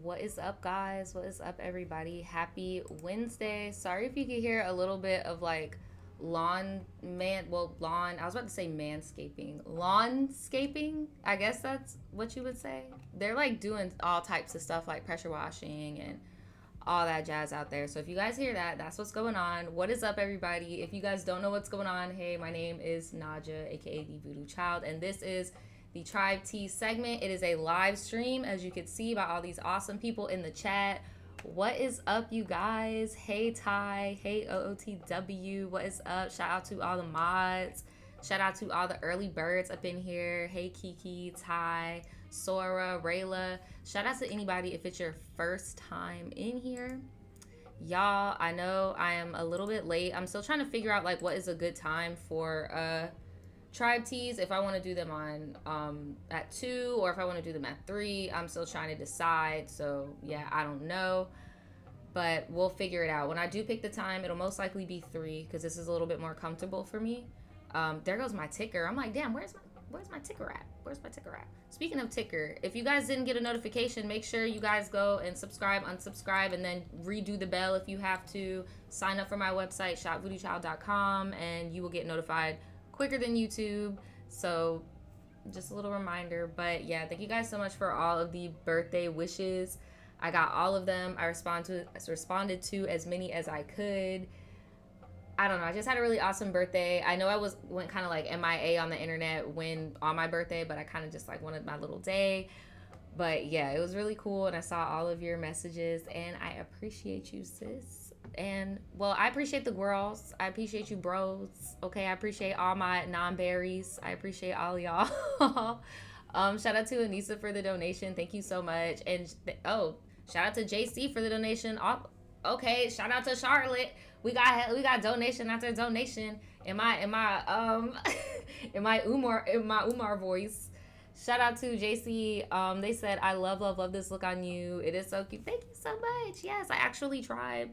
What is up, guys? What is up, everybody? Happy Wednesday. Sorry if you could hear a little bit of like lawn. I was about to say manscaping. Lawnscaping? I guess that's what you would say. They're like doing all types of stuff like pressure washing and all that jazz out there. So if you guys hear that, that's what's going on. What is up, everybody? If you guys don't know what's going on, hey, my name is Naja, aka the Voodoo Child, and this is the Tribe Tea segment. It is a live stream, as you can see by all these awesome people in the chat. What is up, you guys? Hey, Ty. Hey, OOTW. What is up? Shout out to all the mods. Shout out to all the early birds up in here. Hey, Kiki, Ty, Sora, Rayla. Shout out to anybody if it's your first time in here. Y'all, I know I am a little bit late. I'm still trying to figure out like what is a good time for tribe teas, if I want to do them on at 2 or if I want to do them at 3. I'm still trying to decide. So yeah, I don't know, but we'll figure it out. When I do pick the time, it'll most likely be 3 because this is a little bit more comfortable for me. There goes my ticker. I'm like, damn, where's my ticker at? Where's my ticker at? Speaking of ticker, if you guys didn't get a notification, make sure you guys go and subscribe, unsubscribe, and then redo the bell if you have to. Sign up for my website, shopvoodoochild.com, and you will get notified quicker than YouTube. So just a little reminder. But yeah, thank you guys so much for all of the birthday wishes. I got all of them. I responded to as many as I could. I don't know. I just had a really awesome birthday. I know I went kind of like MIA on the internet on my birthday, but I kind of just like wanted my little day. But yeah, it was really cool, and I saw all of your messages, and I appreciate you, sis. And well, I appreciate the girls. I appreciate you, bros. Okay, I appreciate all my non-berries. I appreciate all y'all. Shout out to Anissa for the donation. Thank you so much. And shout out to JC for the donation. Okay, shout out to Charlotte. We got donation after donation in my in my Umar voice. Shout out to JC. They said, I love this look on you. It is so cute. Thank you so much. Yes, I actually tried.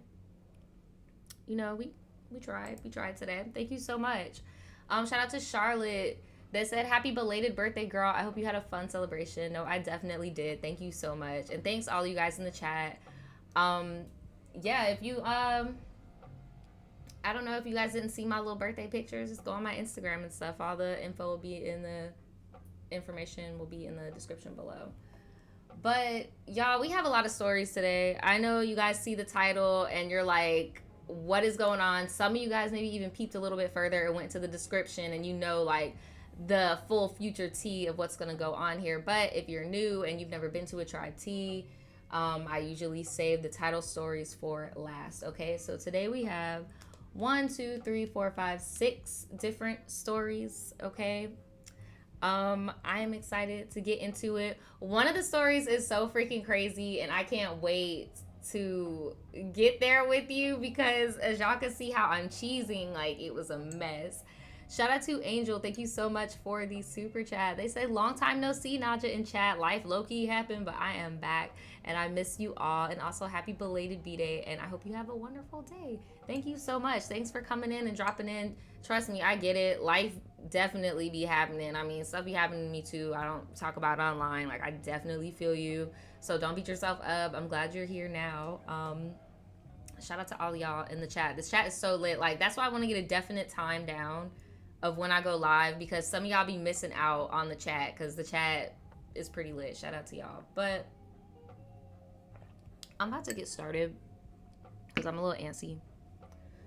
You know, we tried. We tried today. Thank you so much. Shout out to Charlotte. They said, happy belated birthday, girl. I hope you had a fun celebration. No, I definitely did. Thank you so much. And thanks all you guys in the chat. Yeah, if you I don't know if you guys didn't see my little birthday pictures, just go on my Instagram and stuff. All the information will be in the description below. But y'all, we have a lot of stories today. I know you guys see the title and you're like, what is going on? Some of you guys maybe even peeped a little bit further and went to the description, and you know like the full future tea of what's going to go on here. But if you're new and you've never been to a tribe tea, I usually save the title stories for last. Okay, so today we have 6 different stories. Okay, I am excited to get into it. One of the stories is so freaking crazy, and I can't wait to get there with you because as y'all can see how I'm cheesing, like it was a mess. Shout out to Angel. Thank you so much for the super chat. They said, long time no see, Naja in chat. Life low-key happened, but I am back and I miss you all. And also happy belated B-Day, and I hope you have a wonderful day. Thank you so much. Thanks for coming in and dropping in. Trust me, I get it. Life definitely be happening. I mean, stuff be happening to me too. I don't talk about it online. Like, I definitely feel you. So don't beat yourself up. I'm glad you're here now. Shout out to all y'all in the chat. This chat is so lit. Like, that's why I want to get a definite time down of when I go live, because some of y'all be missing out on the chat because the chat is pretty lit. Shout out to y'all. But I'm about to get started because I'm a little antsy.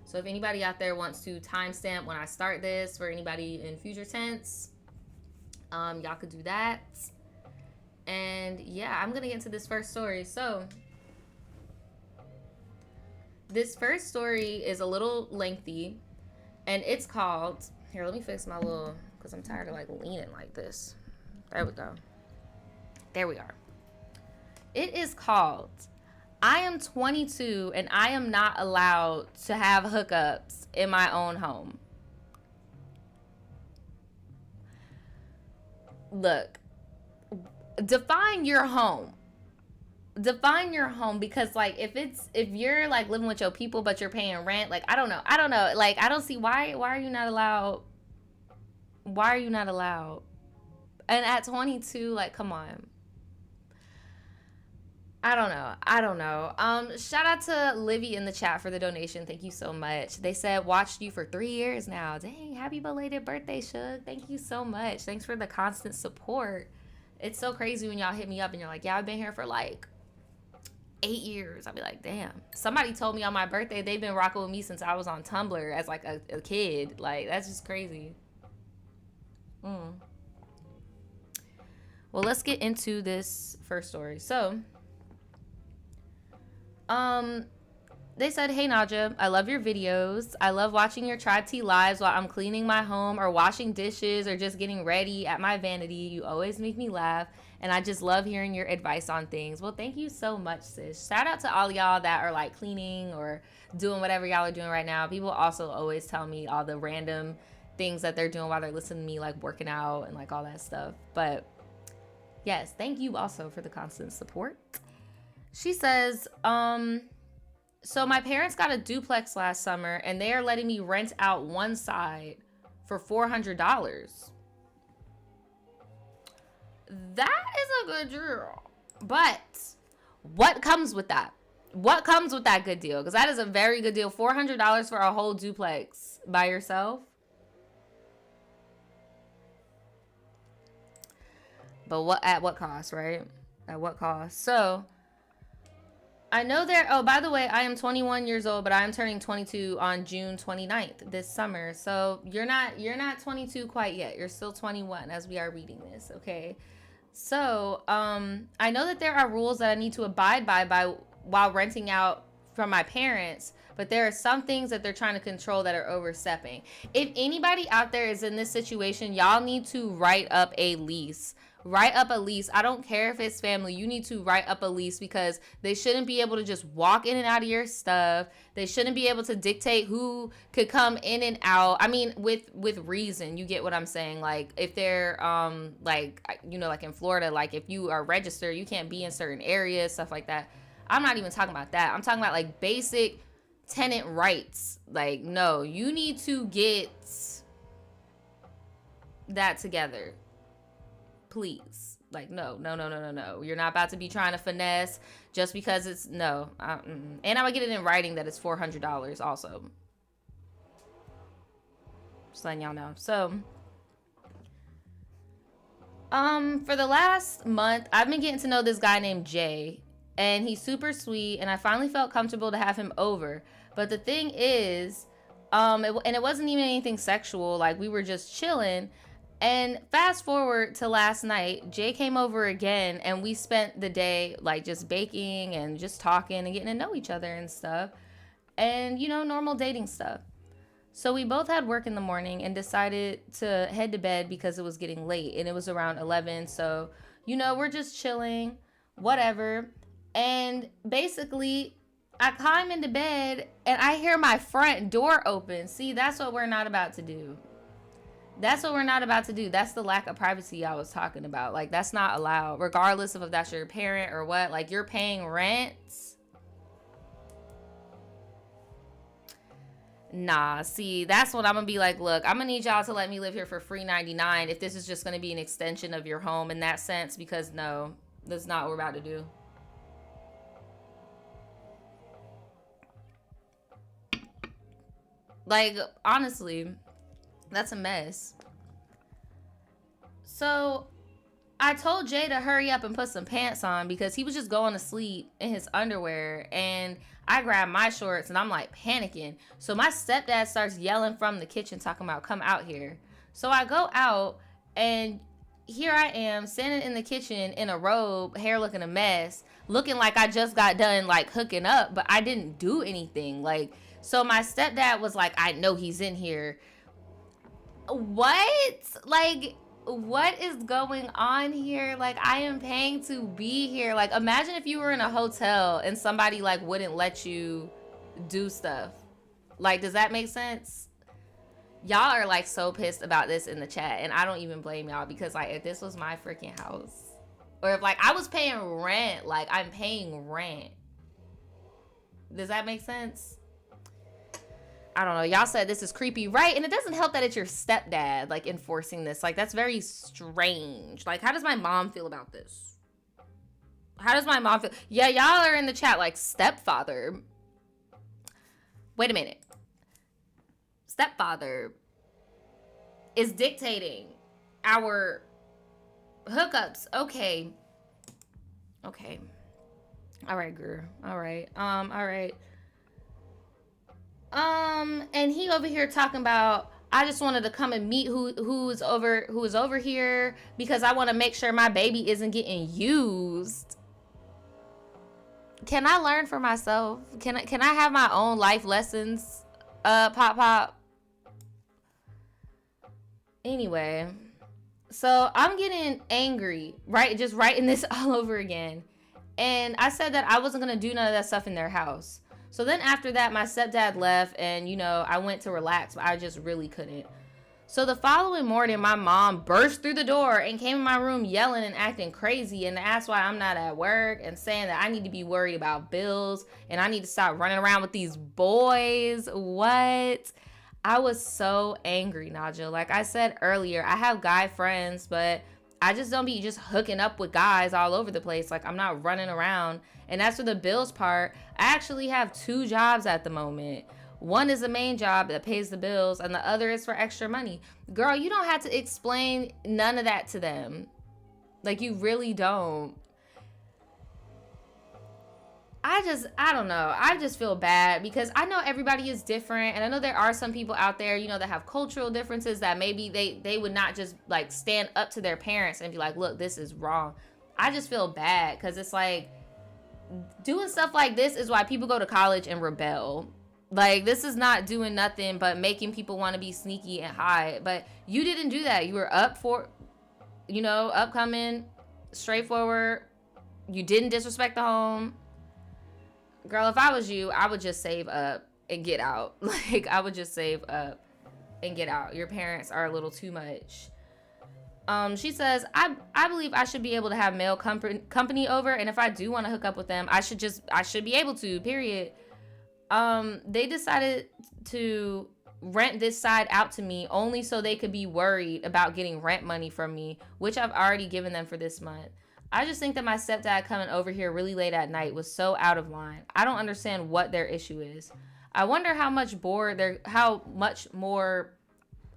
So if anybody out there wants to timestamp when I start this, for anybody in future tense, y'all could do that. And yeah, I'm gonna get into this first story. So this first story is a little lengthy, and it's called, here, let me fix my little, because I'm tired of like leaning like this. There we go. There we are. It is called, I am 22 and I am not allowed to have hookups in my own home. Look, define your home. Define your home, because like if you're like living with your people but you're paying rent, like I don't know, like I don't see why are you not allowed, and at 22, like come on. I don't know. I don't know. Shout out to Livy in the chat for the donation. Thank you so much. They said watched you for 3 years now. Dang, happy belated birthday, Suge. Thank you so much. Thanks for the constant support. It's so crazy when y'all hit me up and you're like, yeah, I've been here for like 8 years. I'll be like, damn. Somebody told me on my birthday they've been rocking with me since I was on Tumblr as like a kid. Like, that's just crazy. Well, let's get into this first story. So, they said, hey Naja, I love your videos. I love watching your Tribe Tea lives while I'm cleaning my home or washing dishes or just getting ready at my vanity. You always make me laugh, and I just love hearing your advice on things. Well, thank you so much, sis. Shout out to all y'all that are like cleaning or doing whatever y'all are doing right now. People also always tell me all the random things that they're doing while they're listening to me, like working out and like all that stuff. But yes, thank you also for the constant support. She says, so my parents got a duplex last summer and they are letting me rent out one side for $400. That is a good deal. But what comes with that? What comes with that good deal? Because that is a very good deal. $400 for a whole duplex by yourself. But at what cost, right? At what cost? So I know there. Oh, by the way, I am 21 years old, but I am turning 22 on June 29th this summer. So you're not 22 quite yet. You're still 21 as we are reading this, okay? So, I know that there are rules that I need to abide by while renting out from my parents, but there are some things that they're trying to control that are overstepping. If anybody out there is in this situation, y'all need to write up a lease. Write up a lease. I don't care if it's family. You need to write up a lease because they shouldn't be able to just walk in and out of your stuff. They shouldn't be able to dictate who could come in and out. I mean, with reason. You get what I'm saying? Like if they're like, you know, like in Florida, like if you are registered, you can't be in certain areas, stuff like that. I'm not even talking about that. I'm talking about like basic tenant rights. Like, no, you need to get that together. Please. Like, no. You're not about to be trying to finesse just because it's no. And I'm gonna get it in writing that it's $400 also. Just letting y'all know. So, for the last month, I've been getting to know this guy named Jay, and he's super sweet, and I finally felt comfortable to have him over. But the thing is, it wasn't even anything sexual. Like, we were just chilling. And fast forward to last night, Jay came over again, and we spent the day like just baking and just talking and getting to know each other and stuff. And, you know, normal dating stuff. So we both had work in the morning and decided to head to bed because it was getting late, and it was around 11. So, you know, we're just chilling, whatever. And basically, I climb into bed and I hear my front door open. See, that's what we're not about to do. That's what we're not about to do. That's the lack of privacy I was talking about. Like, that's not allowed, regardless of if that's your parent or what. Like, you're paying rent. Nah, see, that's what I'm gonna be like, look, I'm gonna need y'all to let me live here for free 99 if this is just gonna be an extension of your home in that sense, because no, that's not what we're about to do. Like, honestly, that's a mess. So I told Jay to hurry up and put some pants on because he was just going to sleep in his underwear, and I grabbed my shorts and I'm like panicking. So my stepdad starts yelling from the kitchen talking about come out here. So I go out, and here I am standing in the kitchen in a robe, hair looking a mess, looking like I just got done like hooking up, but I didn't do anything. Like, so my stepdad was like, I know he's in here. What? Like, what is going on here? Like, I am paying to be here. Like, imagine if you were in a hotel and somebody like wouldn't let you do stuff. Like, does that make sense? Y'all are like so pissed about this in the chat, and I don't even blame y'all, because like if this was my freaking house, or if like I was paying rent, like I'm paying rent. Does that make sense? I don't know. Y'all said this is creepy, right? And it doesn't help that it's your stepdad, like, enforcing this. Like, that's very strange. Like, how does my mom feel about this? How does my mom feel? Yeah, y'all are in the chat like stepfather. Wait a minute. Stepfather is dictating our hookups. Okay. Okay. All right, girl. All right. All right. And he over here talking about, I just wanted to come and meet who is over here because I want to make sure my baby isn't getting used. Can I learn for myself? Can I have my own life lessons? Pop. Anyway, so I'm getting angry, right? Just writing this all over again. And I said that I wasn't going to do none of that stuff in their house. So then after that, my stepdad left and, I went to relax, but I just really couldn't. So the following morning, my mom burst through the door and came in my room yelling and acting crazy and asked why I'm not at work and saying that I need to be worried about bills and I need to stop running around with these boys. What? I was so angry, Naja. Like I said earlier, I have guy friends, but I just don't be just hooking up with guys all over the place. Like I'm not running around. And as for the bills part, I actually have 2 jobs at the moment. One is a main job that pays the bills and the other is for extra money. Girl, you don't have to explain none of that to them. Like you really don't. I don't know. I just feel bad because I know everybody is different. And I know there are some people out there, that have cultural differences that maybe they would not just like stand up to their parents and be like, look, this is wrong. I just feel bad because it's like doing stuff like this is why people go to college and rebel. Like this is not doing nothing but making people want to be sneaky and hide. But you didn't do that. You were upcoming, straightforward. You didn't disrespect the home. Girl, if I was you, I would just save up and get out. Like, I would just save up and get out. Your parents are a little too much. She says, I believe I should be able to have male company over, and if I do want to hook up with them, I should be able to, period. They decided to rent this side out to me only so they could be worried about getting rent money from me, which I've already given them for this month. I just think that my stepdad coming over here really late at night was so out of line. I don't understand what their issue is. I wonder how much more,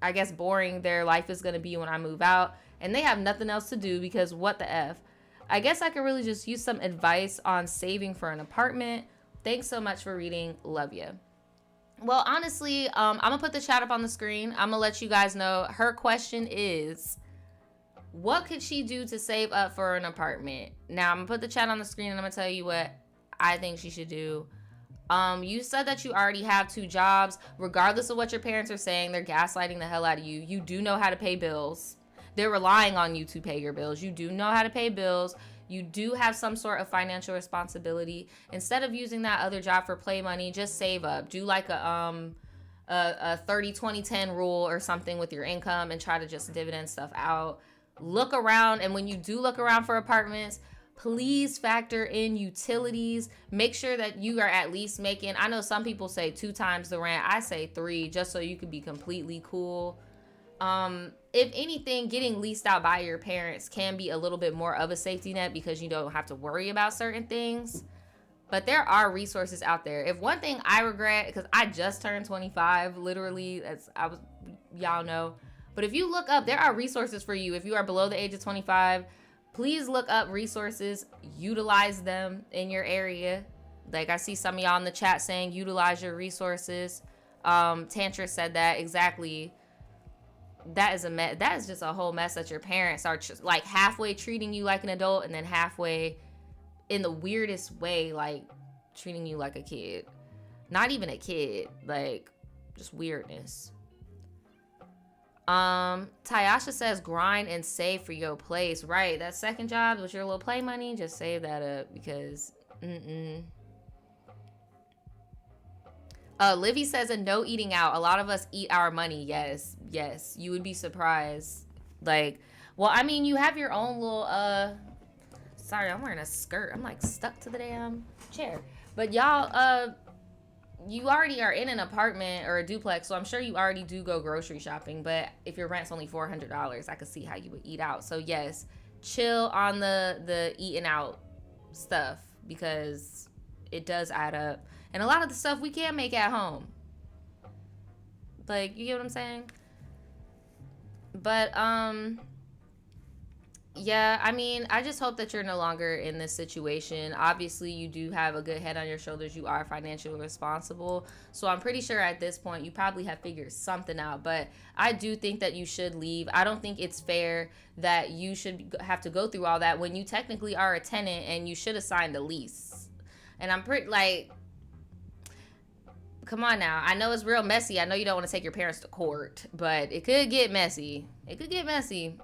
I guess, boring their life is going to be when I move out. And they have nothing else to do because what the F. I guess I could really just use some advice on saving for an apartment. Thanks so much for reading. Love you. Well, honestly, I'm going to put the chat up on the screen. I'm going to let you guys know. Her question is, what could she do to save up for an apartment? Now, I'm going to put the chat on the screen and I'm going to tell you what I think she should do. You said that you already have 2 jobs. Regardless of what your parents are saying, they're gaslighting the hell out of you. You do know how to pay bills. They're relying on you to pay your bills. You do know how to pay bills. You do have some sort of financial responsibility. Instead of using that other job for play money, just save up. Do like a 30-20-10 rule or something with your income and try to just dividend stuff out. Look around, and when you do look around for apartments, please factor in utilities. Make sure that you are at least making, I know some people say 2 times the rent. I say 3, just so you can be completely cool. If anything, getting leased out by your parents can be a little bit more of a safety net because you don't have to worry about certain things. But there are resources out there. If one thing I regret, because I just turned 25, literally, y'all know. But if you look up, there are resources for you. If you are below the age of 25, please look up resources, utilize them in your area. Like I see some of y'all in the chat saying, utilize your resources. Tantra said that exactly. That is just a whole mess that your parents are like halfway treating you like an adult and then halfway in the weirdest way, like treating you like a kid. Not even a kid, like just weirdness. Tyasha says grind and save for your place. Right, that second job with your little play money, just save that up because Livy says a no eating out. A lot of us eat our money. Yes, you would be surprised. Like, well, I mean, you have your own little sorry, I'm wearing a skirt. I'm like stuck to the damn chair. But y'all, you already are in an apartment or a duplex, so I'm sure you already do go grocery shopping. But if your rent's only $400, I could see how you would eat out. So yes, chill on the eating out stuff because it does add up. And a lot of the stuff we can't make at home. Like, you get what I'm saying? But, yeah, I mean, I just hope that you're no longer in this situation. Obviously, you do have a good head on your shoulders. You are financially responsible. So I'm pretty sure at this point you probably have figured something out. But I do think that you should leave. I don't think it's fair that you should have to go through all that when you technically are a tenant and you should have signed a lease. And I'm pretty, like, come on now. I know it's real messy. I know you don't want to take your parents to court, but it could get messy. It could get messy.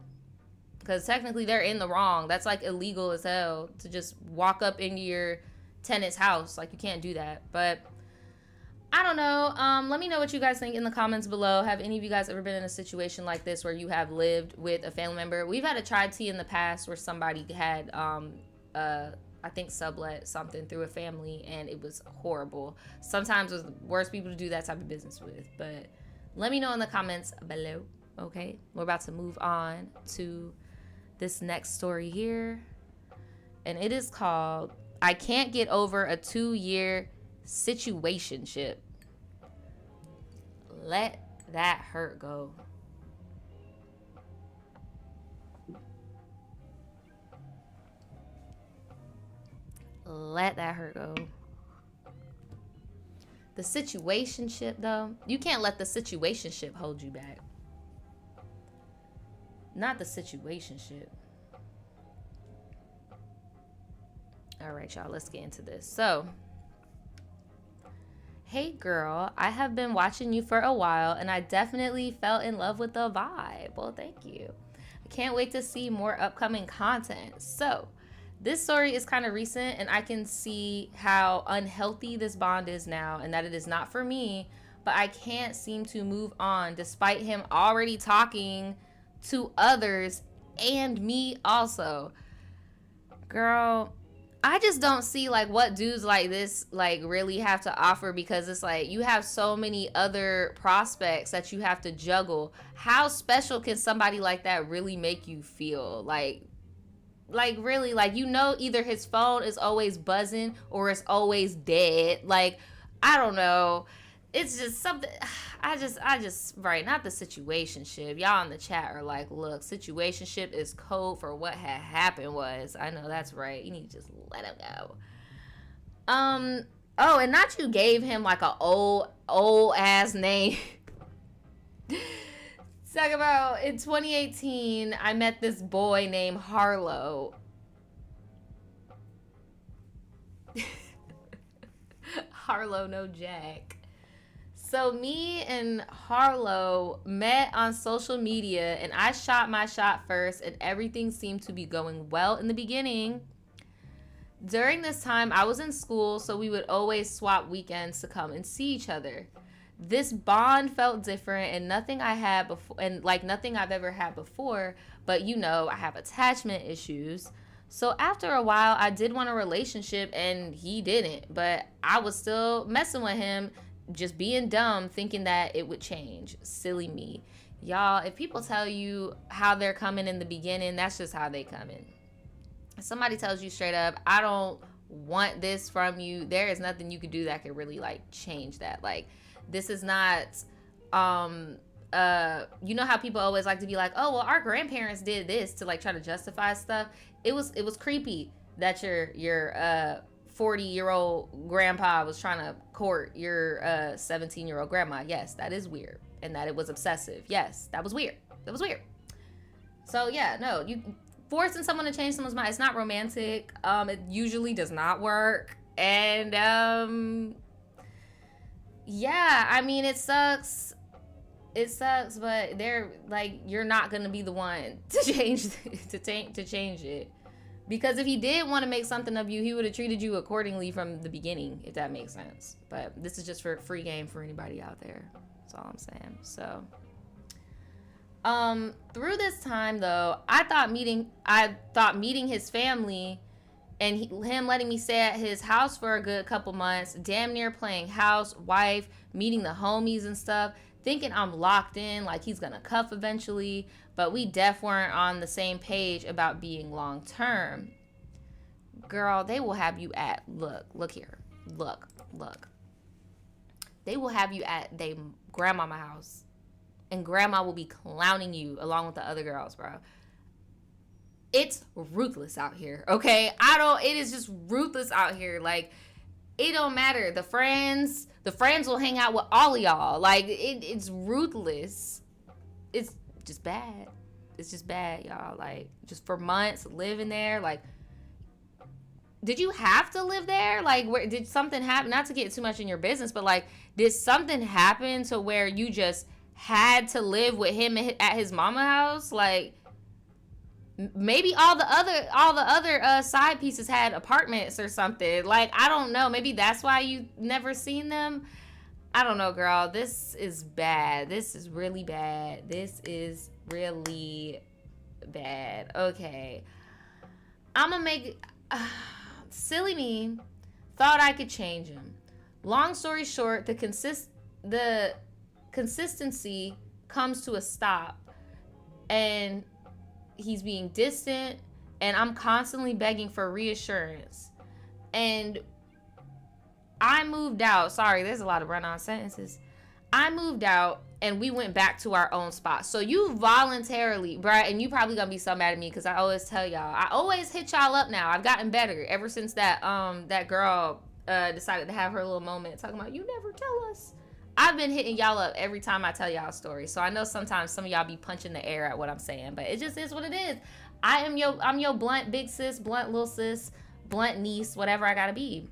Because technically they're in the wrong. That's like illegal as hell to just walk up into your tenant's house. Like, you can't do that. But I don't know. Let me know what you guys think in the comments below. Have any of you guys ever been in a situation like this where you have lived with a family member? We've had a tri-T in the past where somebody had, I think, sublet something through a family, and it was horrible. Sometimes it was the worst people to do that type of business with. But let me know in the comments below. Okay? We're about to move on to this next story here, and it is called "I Can't Get Over a 2-Year Situationship." Let that hurt go. Let that hurt go. The situationship, though, you can't let the situationship hold you back. Not the situationship. All right, y'all, let's get into this. So, hey girl, I have been watching you for a while and I definitely fell in love with the vibe. Well, thank you. I can't wait to see more upcoming content. So, this story is kind of recent and I can see how unhealthy this bond is now and that it is not for me, but I can't seem to move on despite him already talking to others and me also. Girl, I just don't see like what dudes like this like really have to offer, because it's like you have so many other prospects that you have to juggle. How special can somebody like that really make you feel? Like really, like, you know, either his phone is always buzzing or it's always dead. Like, I don't know. It's just something. I just right, not the situationship. Y'all in the chat are like, look, situationship is code for what had happened was. I know that's right. You need to just let him go. Oh, and not you gave him like a old ass name. Talk about in 2018, I met this boy named Harlow. Harlow, no Jack. So me and Harlow met on social media and I shot my shot first and everything seemed to be going well in the beginning. During this time, I was in school, so we would always swap weekends to come and see each other. This bond felt different and nothing I had before, and like nothing I've ever had before, but you know, I have attachment issues. So after a while, I did want a relationship and he didn't, but I was still messing with him, just being dumb, thinking that it would change. Silly me. Y'all, if people tell you how they're coming in the beginning, that's just how they come in. If somebody tells you straight up, I don't want this from you, there is nothing you could do that could really like change that. Like, this is not, you know how people always like to be like, oh, well, our grandparents did this to like try to justify stuff. It was creepy that your 40-year-old grandpa was trying to court your 17-year-old grandma. Yes, that is weird. And that it was obsessive. Yes, that was weird. That was weird. So yeah, no, you forcing someone to change someone's mind, it's not romantic. It usually does not work. And yeah, I mean, it sucks. It sucks, but they're like, you're not gonna be the one to change to change it. Because if he did want to make something of you, he would have treated you accordingly from the beginning, if that makes sense. But this is just for free game for anybody out there. That's all I'm saying. So, through this time though, I thought meeting his family and him letting me stay at his house for a good couple months, damn near playing house, wife, meeting the homies and stuff, thinking I'm locked in, like he's gonna cuff eventually, but we def weren't on the same page about being long term. Girl, they will have you at, look here. Look. They will have you at they grandmama house. And grandma will be clowning you along with the other girls, bro. It's ruthless out here, okay? It is just ruthless out here. Like, it don't matter. The friends will hang out with all of y'all. Like, it's ruthless. It's just bad. It's just bad, y'all. Like, just for months living there. Like, did you have to live there? Like, where did something happen? Not to get too much in your business, but like, did something happen to where you just had to live with him at his mama house? Like, maybe all the other side pieces had apartments or something. Like, I don't know. Maybe that's why you never seen them. I don't know, girl. This is bad. This is really bad. This is really bad. Okay. I'm gonna make silly me thought I could change him. Long story short, the consistency comes to a stop, and he's being distant, and I'm constantly begging for reassurance. And I moved out. Sorry, there's a lot of run-on sentences. I moved out, and we went back to our own spot. So you voluntarily, bruh, and you probably gonna be so mad at me because I always tell y'all. I always hit y'all up now. I've gotten better ever since that girl decided to have her little moment talking about, you never tell us. I've been hitting y'all up every time I tell y'all a story. So I know sometimes some of y'all be punching the air at what I'm saying, but it just is what it is. I'm your blunt big sis, blunt little sis, blunt niece, whatever I gotta be.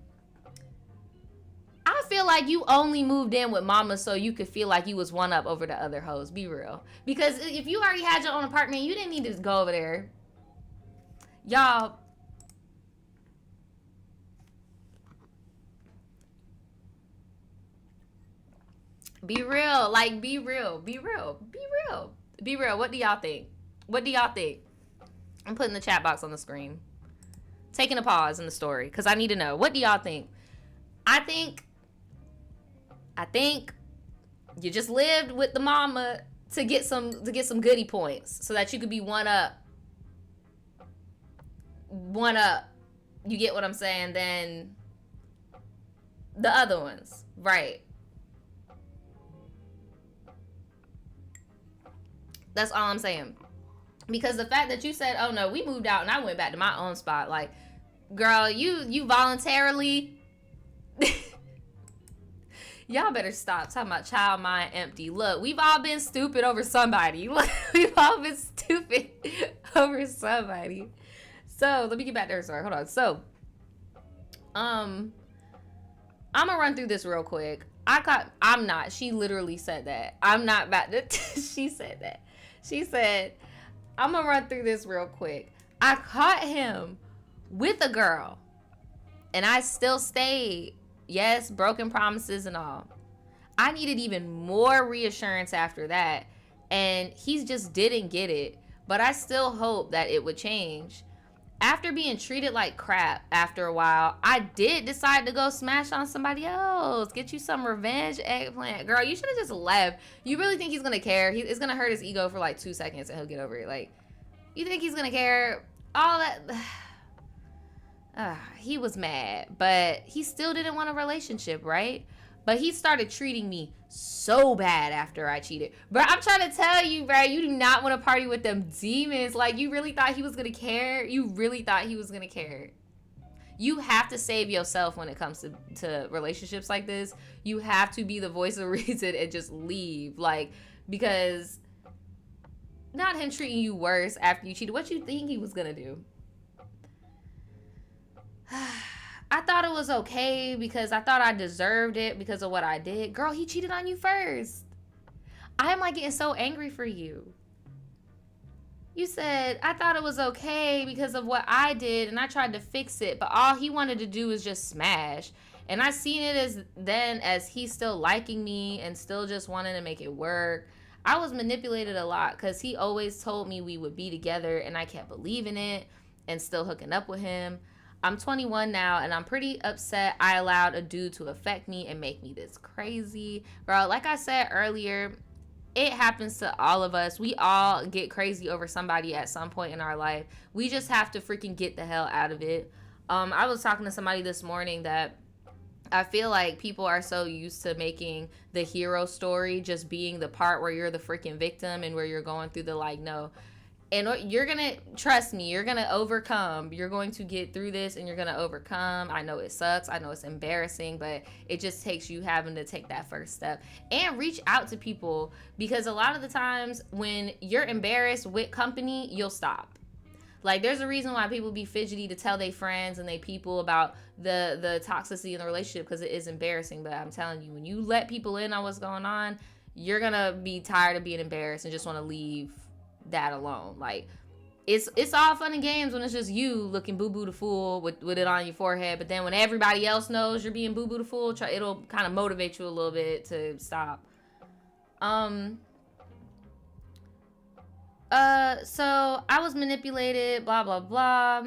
I feel like you only moved in with mama so you could feel like you was one up over the other hoes. Be real. Because if you already had your own apartment, you didn't need to go over there. Y'all. Be real. Like, be real. Be real. Be real. Be real. What do y'all think? What do y'all think? I'm putting the chat box on the screen. Taking a pause in the story because I need to know. What do y'all think? I think you just lived with the mama to get some goodie points so that you could be one up. You get what I'm saying? Then the other ones, right? That's all I'm saying. Because the fact that you said, "Oh no, we moved out and I went back to my own spot," like, girl, you voluntarily. Y'all better stop talking about child mind empty. Look, we've all been stupid over somebody. We've all been stupid over somebody. So let me get back to her story. Hold on. So, I'm gonna run through this real quick. I'm not. She literally said that. I'm not about to. She said that. She said, I'm gonna run through this real quick. I caught him with a girl, and I still stayed. Yes, broken promises and all. I needed even more reassurance after that, and he just didn't get it. But I still hope that it would change. After being treated like crap after a while, I did decide to go smash on somebody else. Get you some revenge, eggplant. Girl, you should have just left. You really think he's going to care? It's going to hurt his ego for like 2 seconds and he'll get over it. Like, you think he's going to care? All that... he was mad, but he still didn't want a relationship, right? But he started treating me so bad after I cheated. Bro, I'm trying to tell you, bro, you do not want to party with them demons. Like, you really thought he was going to care? You really thought he was going to care? You have to save yourself when it comes to relationships like this. You have to be the voice of reason and just leave. Like, because not him treating you worse after you cheated. What you think he was going to do? I thought it was okay because I thought I deserved it because of what I did. Girl, he cheated on you first. I'm like getting so angry for you. You said, I thought it was okay because of what I did and I tried to fix it, but all he wanted to do was just smash. And I seen it as he still liking me and still just wanting to make it work. I was manipulated a lot because he always told me we would be together and I kept believing it and still hooking up with him. I'm 21 now, and I'm pretty upset I allowed a dude to affect me and make me this crazy. Bro, like I said earlier, it happens to all of us. We all get crazy over somebody at some point in our life. We just have to freaking get the hell out of it. I was talking to somebody this morning that I feel like people are so used to making the hero story just being the part where you're the freaking victim and where you're going through the like, no. And you're going to, trust me, you're going to overcome. You're going to get through this and you're going to overcome. I know it sucks. I know it's embarrassing, but it just takes you having to take that first step and reach out to people, because a lot of the times when you're embarrassed with company, you'll stop. Like, there's a reason why people be fidgety to tell their friends and they people about the toxicity in the relationship, because it is embarrassing. But I'm telling you, when you let people in on what's going on, you're gonna be tired of being embarrassed and just want to leave that alone. Like, it's all fun and games when it's just you looking boo boo the fool with it on your forehead. But then when everybody else knows you're being boo boo the fool, it'll kind of motivate you a little bit to stop. So I was manipulated, blah, blah, blah.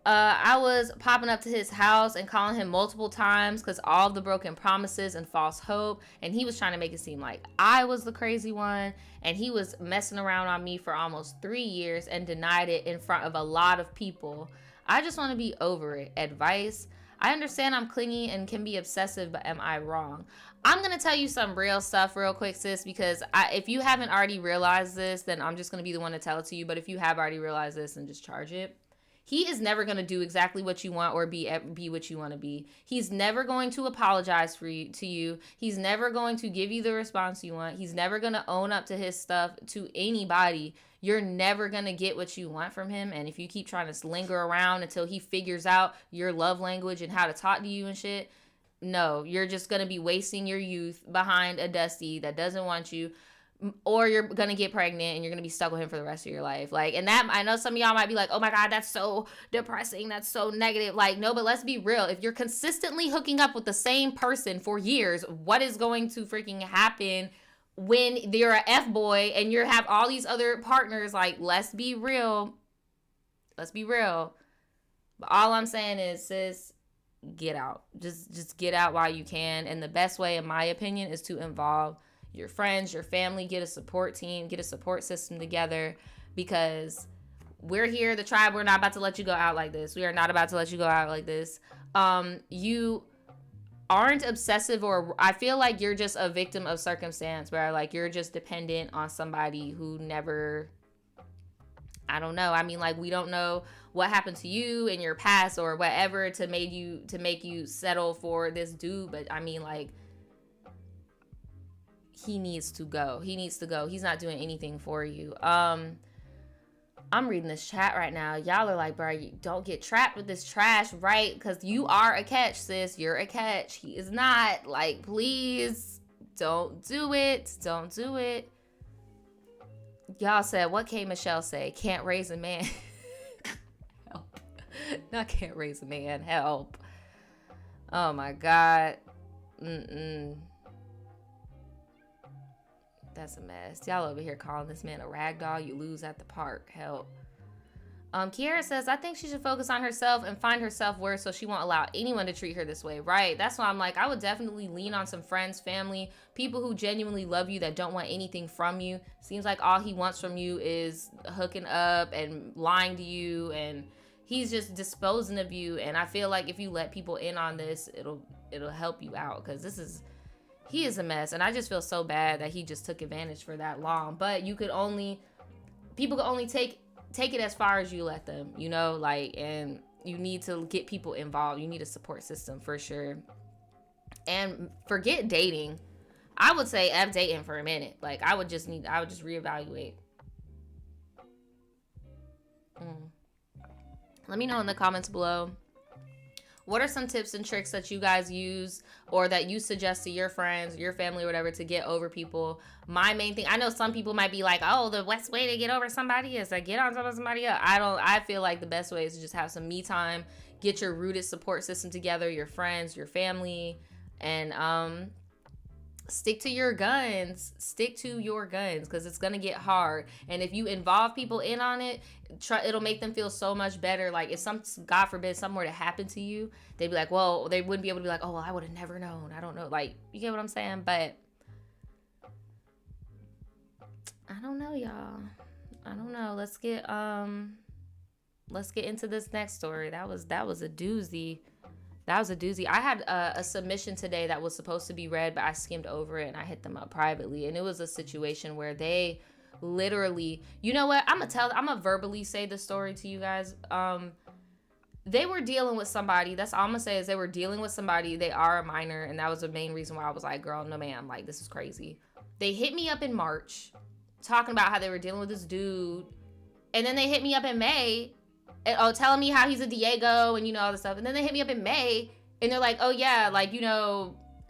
I was popping up to his house and calling him multiple times because all of the broken promises and false hope. And he was trying to make it seem like I was the crazy one. And he was messing around on me for almost 3 years and denied it in front of a lot of people. I just want to be over it. Advice. I understand I'm clingy and can be obsessive, but am I wrong? I'm going to tell you some real stuff real quick, sis, because if you haven't already realized this, then I'm just going to be the one to tell it to you. But if you have already realized this, then just charge it. He is never going to do exactly what you want or be what you want to be. He's never going to apologize to you. He's never going to give you the response you want. He's never going to own up to his stuff to anybody. You're never going to get what you want from him. And if you keep trying to linger around until he figures out your love language and how to talk to you and shit, no, you're just going to be wasting your youth behind a Dusty that doesn't want you. Or you're going to get pregnant and you're going to be stuck with him for the rest of your life. Like, and that, I know some of y'all might be like, oh my God, that's so depressing. That's so negative. Like, no, but let's be real. If you're consistently hooking up with the same person for years, what is going to freaking happen when you're a F-boy and you have all these other partners? Like, let's be real. Let's be real. But all I'm saying is, sis, get out. Just get out while you can. And the best way, in my opinion, is to involve your friends, your family, get a support team, get a support system together, because we're here, the tribe. We're not about to let you go out like this. We are not about to let you go out like this. You aren't obsessive, or I feel like you're just a victim of circumstance, where like you're just dependent on somebody who never, I don't know. I mean, like, we don't know what happened to you in your past or whatever to make you settle for this dude. But I mean, like, he needs to go. He needs to go. He's not doing anything for you. I'm reading this chat right now. Y'all are like, bro, you don't get trapped with this trash, right? Because you are a catch, sis. You're a catch. He is not. Like, please, don't do it. Don't do it. Y'all said, what can Michelle say? Can't raise a man. Help. Not can't raise a man. Help. Oh, my God. That's a mess. Y'all over here calling this man a rag doll you lose at the park. Help. Kiara says, I think she should focus on herself and find her self-worth so she won't allow anyone to treat her this way. Right. That's why I'm like, I would definitely lean on some friends, family, people who genuinely love you, that don't want anything from you. Seems like all he wants from you is hooking up and lying to you, and he's just disposing of you. And I feel like if you let people in on this, it'll help you out, because he is a mess. And I just feel so bad that he just took advantage for that long. But people could only take it as far as you let them, you know, like, and you need to get people involved. You need a support system for sure. And forget dating. I would say F dating for a minute. Like, I would just reevaluate. Let me know in the comments below, what are some tips and tricks that you guys use or that you suggest to your friends, your family, or whatever, to get over people? My main thing, I know some people might be like, oh, the best way to get over somebody is to get on top of somebody else. I feel like the best way is to just have some me time, get your rooted support system together, your friends, your family, and stick to your guns. Stick to your guns, because it's gonna get hard. And if you involve people in on it, it'll make them feel so much better. Like, if God forbid something were to happen to you, they'd be like, well, they wouldn't be able to be like, oh, well, I would have never known. I don't know. Like, you get what I'm saying? But I don't know, y'all. I don't know. Let's get let's get into this next story. That was a doozy. That was a doozy. I had a submission today that was supposed to be read, but I skimmed over it and I hit them up privately. And it was a situation where they literally, you know what? I'm gonna verbally say the story to you guys. They were dealing with somebody. That's all I'm gonna say is they were dealing with somebody. They are a minor, and that was the main reason why I was like, girl, no ma'am, like this is crazy. They hit me up in March, talking about how they were dealing with this dude, and then they hit me up in May, and telling me how he's a Diego and all this stuff. And then they hit me up in May, and they're like, oh yeah, like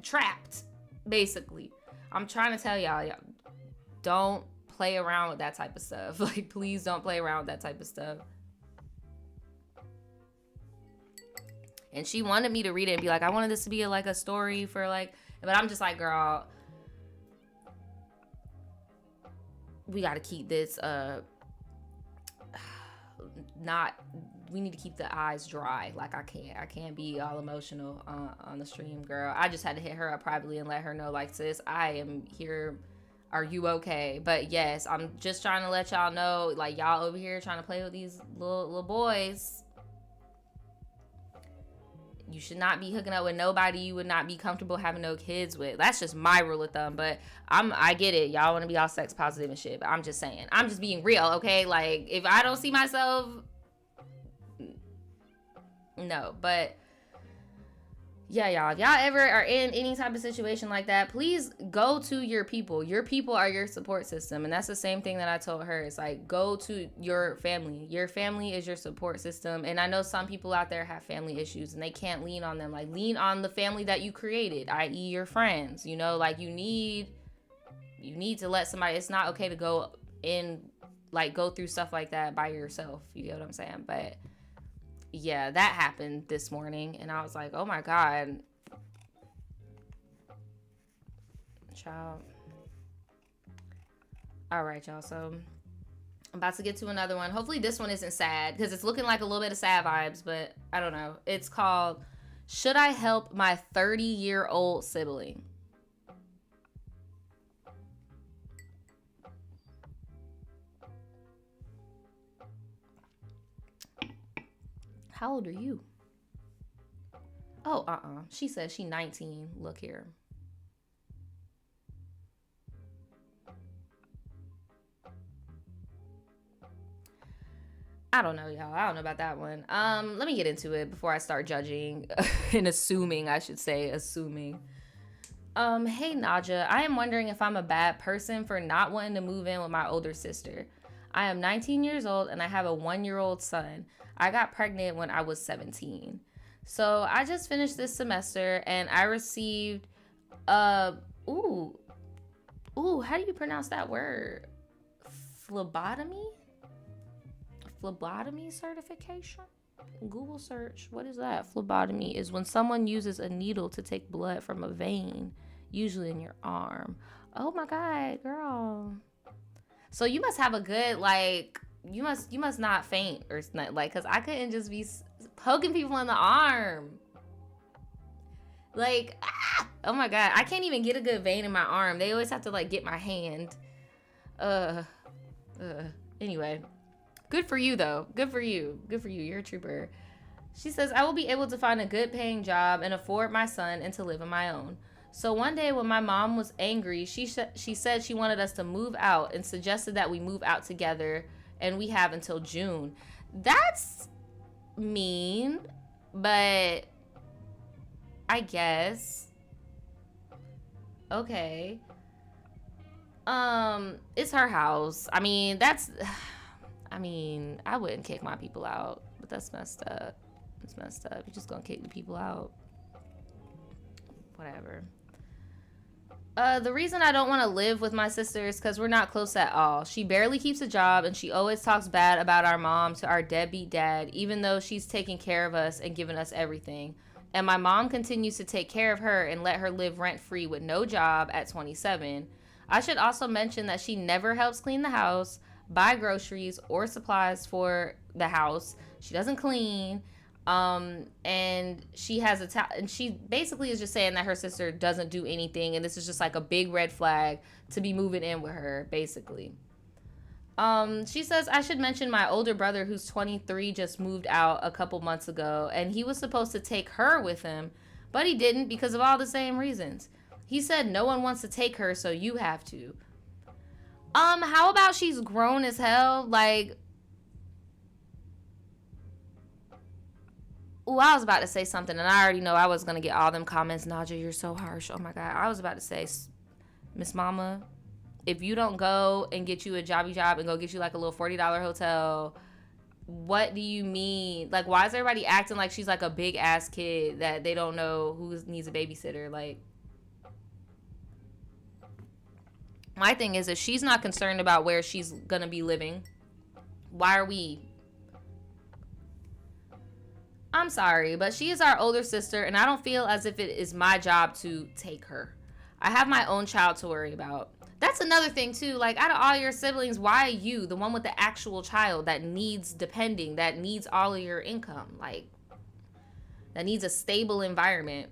trapped, basically. I'm trying to tell y'all, don't play around with that type of stuff. Like, please don't play around with that type of stuff. And she wanted me to read it and be like, I wanted this to be like a story for like, but I'm just like, girl, we got to keep this, we need to keep the eyes dry. Like, I can't be all emotional on the stream, girl. I just had to hit her up privately and let her know, like, sis, I am here. Are you okay? But yes, I'm just trying to let y'all know, like, y'all over here trying to play with these little boys. You should not be hooking up with nobody you would not be comfortable having no kids with. That's just my rule of thumb. But I get it. Y'all want to be all sex positive and shit. But I'm just saying. I'm just being real, okay? Like, if I don't see myself, no. But yeah, y'all. If y'all ever are in any type of situation like that, please go to your people. Your people are your support system. And that's the same thing that I told her. It's like, go to your family. Your family is your support system. And I know some people out there have family issues and they can't lean on them. Like, lean on the family that you created, i.e. your friends. Like, you need to let somebody, it's not okay to go through stuff like that by yourself. You get what I'm saying? But yeah, that happened this morning, and I was like, oh my God. Child. All right, y'all. So I'm about to get to another one. Hopefully this one isn't sad, because it's looking like a little bit of sad vibes, but I don't know. It's called, Should I Help My 30-Year-Old Sibling? How old are you? Oh, She says she's 19. Look here. I don't know, y'all. I don't know about that one. Let me get into it before I start judging and assuming, I should say, assuming. Hey, Naja. I am wondering if I'm a bad person for not wanting to move in with my older sister. I am 19 years old and I have a 1-year-old son. I got pregnant when I was 17. So I just finished this semester and I received how do you pronounce that word? Phlebotomy certification? Google search. What is that? Phlebotomy is when someone uses a needle to take blood from a vein, usually in your arm. Oh my God, girl. So you must have a good, like, you must not faint or something, like, because I couldn't just be poking people in the arm. Like, oh my God, I can't even get a good vein in my arm. They always have to, like, get my hand. Anyway, good for you, though. Good for you. You're a trooper. She says, I will be able to find a good paying job and afford my son and to live on my own. So one day when my mom was angry, she said she wanted us to move out and suggested that we move out together, and we have until June. That's mean, but I guess. Okay. It's her house. I mean, I wouldn't kick my people out, but that's messed up. It's messed up. You're just gonna kick the people out. Whatever. The reason I don't want to live with my sister is because we're not close at all. She barely keeps a job, and she always talks bad about our mom to our deadbeat dad, even though she's taking care of us and giving us everything. And my mom continues to take care of her and let her live rent-free with no job at 27. I should also mention that she never helps clean the house, buy groceries, or supplies for the house. She doesn't clean. And she has and she basically is just saying that her sister doesn't do anything, and this is just like a big red flag to be moving in with her, basically. She says I should mention my older brother who's 23 just moved out a couple months ago and he was supposed to take her with him, but he didn't because of all the same reasons. He said no one wants to take her, so you have to. How about she's grown as hell? Like, ooh, I was about to say something and I already know I was going to get all them comments. Naja, you're so harsh. Oh my God. I was about to say, Miss Mama, if you don't go and get you a job and go get you like a little $40 hotel, what do you mean? Like, why is everybody acting like she's like a big ass kid that they don't know who needs a babysitter? Like, my thing is, if she's not concerned about where she's gonna be living, why are we? I'm sorry, but she is our older sister and I don't feel as if it is my job to take her. I have my own child to worry about. That's another thing too. Like, out of all your siblings, why are you the one with the actual child that needs depending, that needs all of your income, like that needs a stable environment?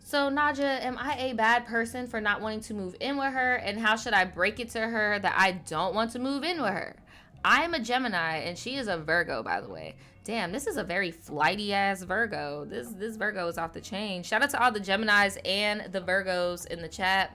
So Naja, am I a bad person for not wanting to move in with her? And how should I break it to her that I don't want to move in with her? I am a Gemini and she is a Virgo, by the way. Damn, this is a very flighty ass Virgo. This Virgo is off the chain. Shout out to all the Geminis and the Virgos in the chat.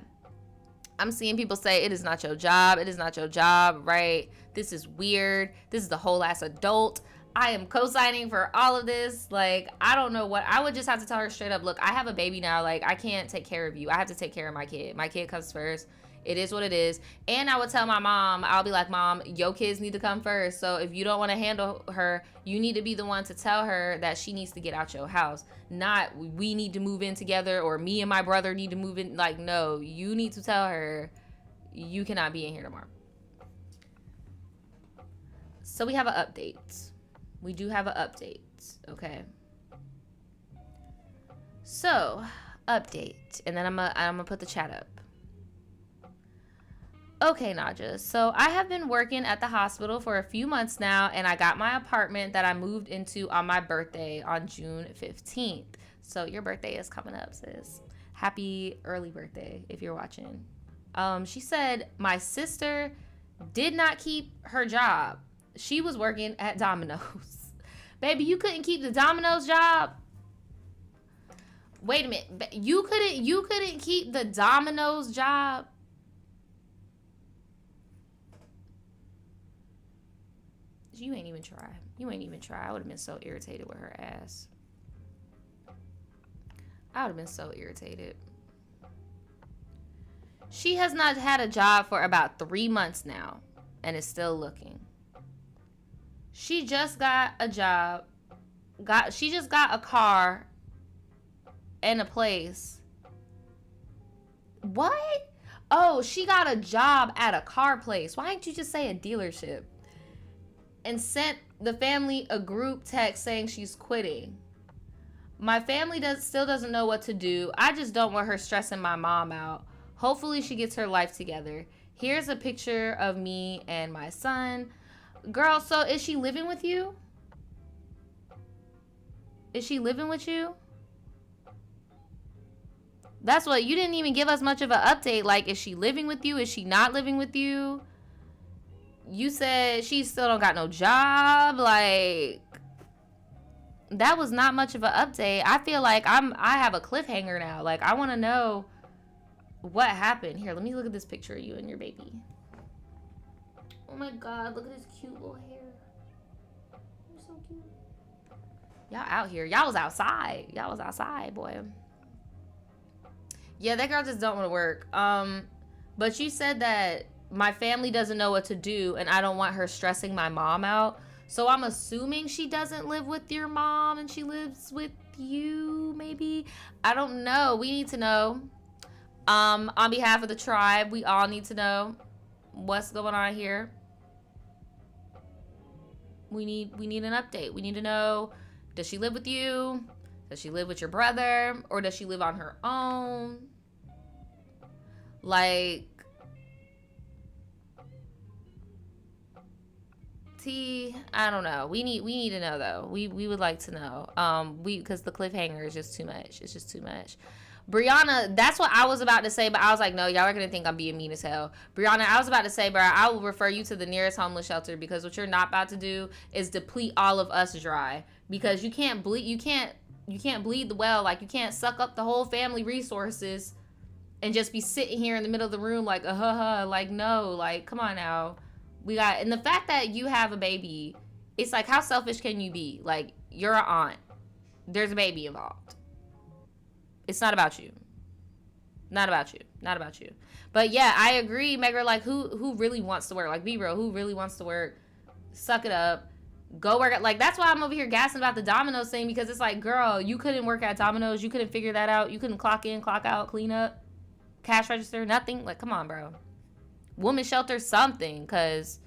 I'm seeing people say it is not your job. It is not your job, right? This is weird. This is the whole ass adult. I am co-signing for all of this. Like, I don't know what. I would just have to tell her straight up, look, I have a baby now. Like, I can't take care of you. I have to take care of my kid. My kid comes first. It is what it is. And I would tell my mom, I'll be like, Mom, your kids need to come first. So if you don't want to handle her, you need to be the one to tell her that she needs to get out your house. Not we need to move in together or me and my brother need to move in. Like, no, you need to tell her you cannot be in here tomorrow. So we have an update. We do have an update, okay? So, update. And then I'm gonna put the chat up. Okay, Naja, so I have been working at the hospital for a few months now, and I got my apartment that I moved into on my birthday on June 15th. So your birthday is coming up, sis. Happy early birthday if you're watching. She said, my sister did not keep her job. She was working at Domino's. Baby, you couldn't keep the Domino's job? Wait a minute. You couldn't keep the Domino's job? You ain't even try. You ain't even try. I would have been so irritated with her ass. I would have been so irritated. She has not had a job for about 3 months now and is still looking. She just got a job. She just got a car and a place. What? Oh, she got a job at a car place. Why didn't you just say a dealership? And sent the family a group text saying she's quitting. My family still doesn't know what to do. I just don't want her stressing my mom out. Hopefully she gets her life together. Here's a picture of me and my son. Girl, so is she living with you? Is she living with you? That's what, you didn't even give us much of an update. Like, is she living with you? Is she not living with you? You said she still don't got no job. Like, that was not much of an update. I feel like I have a cliffhanger now. Like, I want to know what happened. Here, let me look at this picture of you and your baby. Oh my God, look at his cute little hair. You're so cute. Y'all out here. Y'all was outside. Y'all was outside, boy. Yeah, that girl just don't want to work. But you said that my family doesn't know what to do and I don't want her stressing my mom out. So I'm assuming she doesn't live with your mom and she lives with you, maybe. I don't know. We need to know. On behalf of the tribe, we all need to know what's going on here. We need an update. We need to know, does she live with you? Does she live with your brother? Or does she live on her own? Like, I don't know. We need to know though. We would like to know. Because the cliffhanger is just too much. It's just too much. Brianna, that's what I was about to say, but I was like, no, y'all are gonna think I'm being mean as hell. Brianna, I was about to say, bro, I will refer you to the nearest homeless shelter, because what you're not about to do is deplete all of us dry, because you can't bleed, you can't bleed the well. Like, you can't suck up the whole family resources and just be sitting here in the middle of the room like, like, no, like, come on now. And the fact that you have a baby, it's like, how selfish can you be? Like, you're an aunt. There's a baby involved. It's not about you. Not about you. Not about you. But yeah, I agree, Megra. Like, who really wants to work? Like, be real. Who really wants to work? Suck it up. Go work at, like, that's why I'm over here gassing about the Domino's thing, because it's like, girl, you couldn't work at Domino's. You couldn't figure that out. You couldn't clock in, clock out, clean up, cash register, nothing. Like, come on, bro. Woman shelter, something, because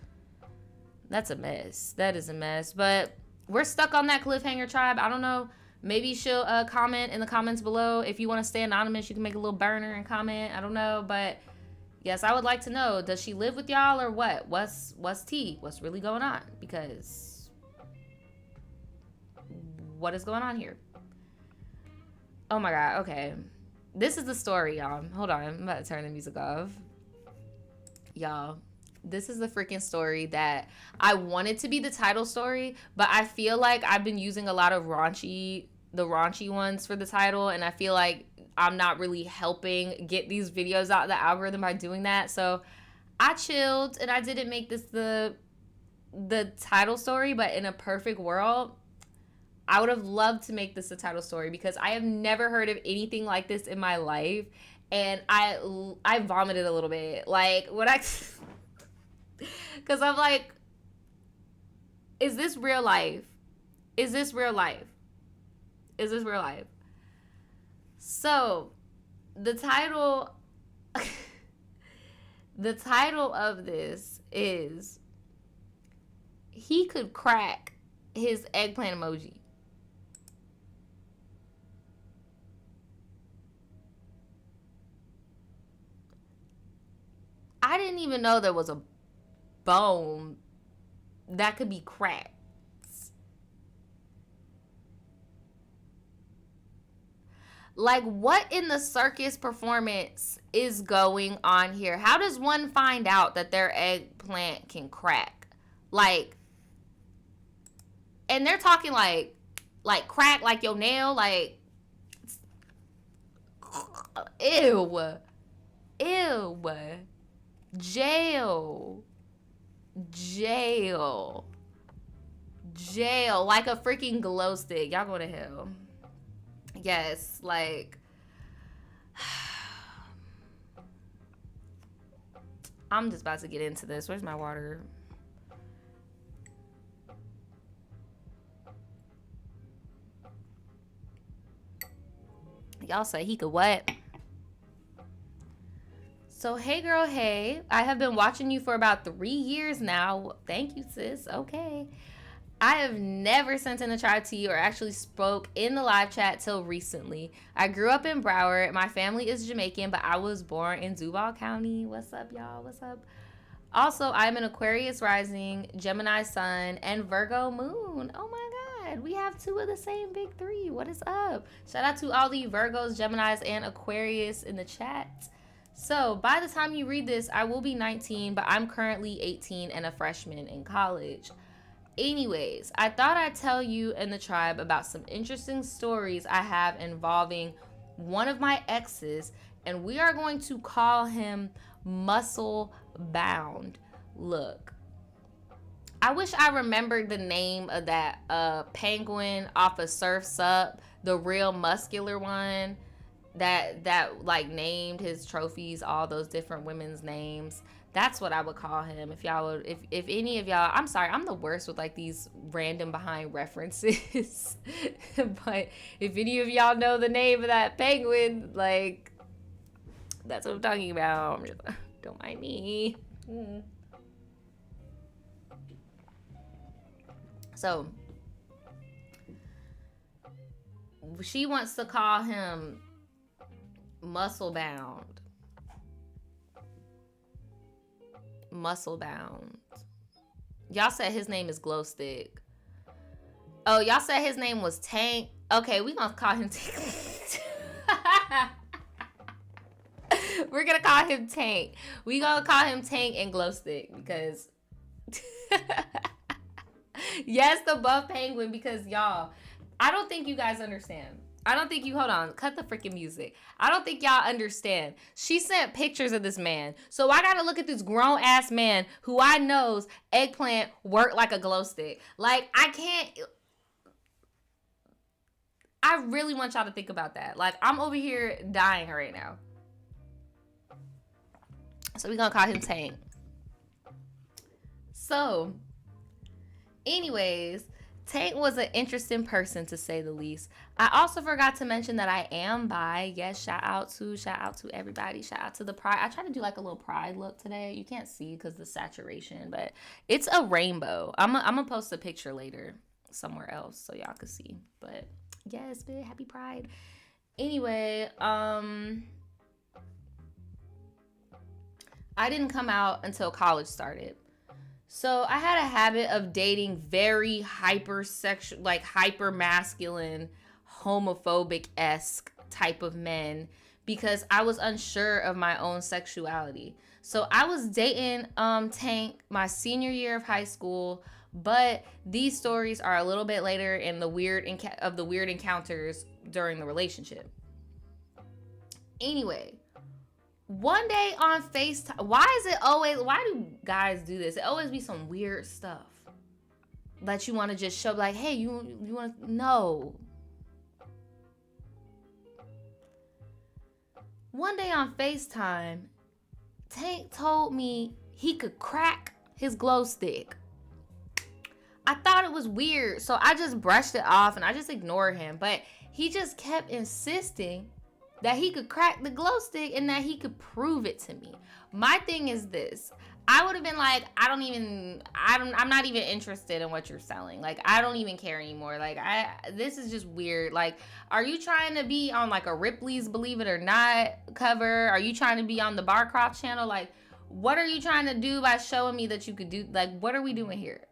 that's a mess. That is a mess. But we're stuck on that cliffhanger, tribe. I don't know. Maybe she'll comment in the comments below. If you want to stay anonymous, you can make a little burner and comment. I don't know. But yes, I would like to know, does she live with y'all or what? What's tea? What's really going on? Because what is going on here? Oh my God. Okay. This is the story, y'all. Hold on. I'm about to turn the music off. Y'all, this is the freaking story that I wanted to be the title story, but I feel like I've been using a lot of raunchy ones for the title, and I feel like I'm not really helping get these videos out of the algorithm by doing that. So I chilled and I didn't make this the title story, but in a perfect world, I would have loved to make this a title story, because I have never heard of anything like this in my life, and I vomited a little bit. Like, what because I'm like, is this real life? Is this real life? Is this real life? So, the title of this is, he could crack his eggplant emoji. I didn't even know there was a bone that could be cracked. Like, what in the circus performance is going on here? How does one find out that their eggplant can crack? Like, and they're talking like crack, like your nail, like, ew, jail, like a freaking glow stick. Y'all go to hell. Yes, like, I'm just about to get into this. Where's my water? Y'all say he could what? So, hey girl, hey. I have been watching you for about 3 years now. Thank you, sis. Okay. I have never sent in a tribe tea or actually spoke in the live chat till recently. I grew up in Broward. My family is Jamaican, but I was born in Duval County. What's up, y'all? What's up? Also, I'm an Aquarius rising, Gemini sun, and Virgo moon. Oh my God. We have 2 of the same big 3. What is up? Shout out to all the Virgos, Geminis, and Aquarius in the chat. So, by the time you read this, I will be 19, but I'm currently 18 and a freshman in college. Anyways, I thought I'd tell you and the tribe about some interesting stories I have involving one of my exes, and we are going to call him Muscle Bound. Look, I wish I remembered the name of that penguin off of Surf's Up, the real muscular one that like named his trophies all those different women's names. That's what I would call him. If y'all would, if any of y'all, I'm sorry, I'm the worst with like these random behind references. But if any of y'all know the name of that penguin, like, that's what I'm talking about. Don't mind me. So, she wants to call him Muscle Bound. Muscle Bound. Y'all said his name is Glow Stick. Oh, y'all said his name was Tank. Okay, we gonna call him Tank. We're gonna call him Tank. We gonna call him Tank and Glow Stick because yes, the buff penguin, because y'all, I don't think you guys understand. I don't think you, hold on, cut the freaking music. I don't think y'all understand. She sent pictures of this man. So I gotta look at this grown ass man who I knows eggplant work like a glow stick. Like, I can't. I really want y'all to think about that. Like, I'm over here dying right now. So we gonna call him Tank. So, anyways, Tank was an interesting person, to say the least. I also forgot to mention that I am bi. Yes, shout out to everybody. Shout out to the pride. I tried to do like a little pride look today. You can't see because the saturation, but it's a rainbow. I'm gonna post a picture later somewhere else so y'all can see. But yes, big happy pride. Anyway, I didn't come out until college started. So I had a habit of dating very hypersexual, like hyper masculine, homophobic-esque type of men because I was unsure of my own sexuality. So I was dating Tank my senior year of high school, but these stories are a little bit later in the weird encounters during the relationship. Anyway, one day on FaceTime, why do guys do this? It always be some weird stuff that you want to just show, like, hey, you want to know. One day on FaceTime, Tank told me he could crack his glow stick. I thought it was weird, so I just brushed it off and I just ignored him. But he just kept insisting that he could crack the glow stick and that he could prove it to me. My thing is this. I would have been like, I'm not even interested in what you're selling. Like, I don't even care anymore. Like, this is just weird. Like, are you trying to be on like a Ripley's Believe It or Not cover? Are you trying to be on the Barcroft channel? Like, what are you trying to do by showing me that you could do, like, what are we doing here?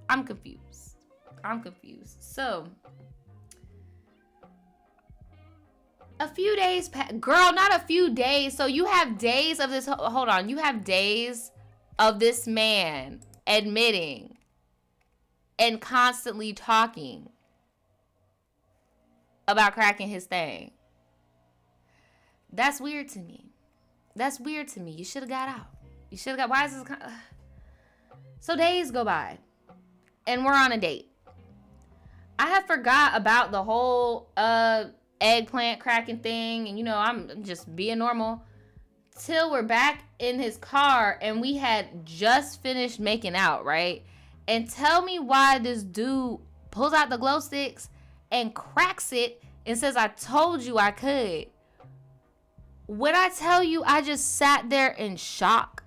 I'm confused. So, a few days, girl, not a few days. So you have days of this, hold on. You have days of this man admitting and constantly talking about cracking his thing. That's weird to me. You should have got out. Why is this? So days go by and we're on a date. I have forgot about the whole, eggplant cracking thing, and I'm just being normal till we're back in his car and we had just finished making out, right? And tell me why this dude pulls out the glow sticks and cracks it and says, I told you I could. When I tell you, I just sat there in shock.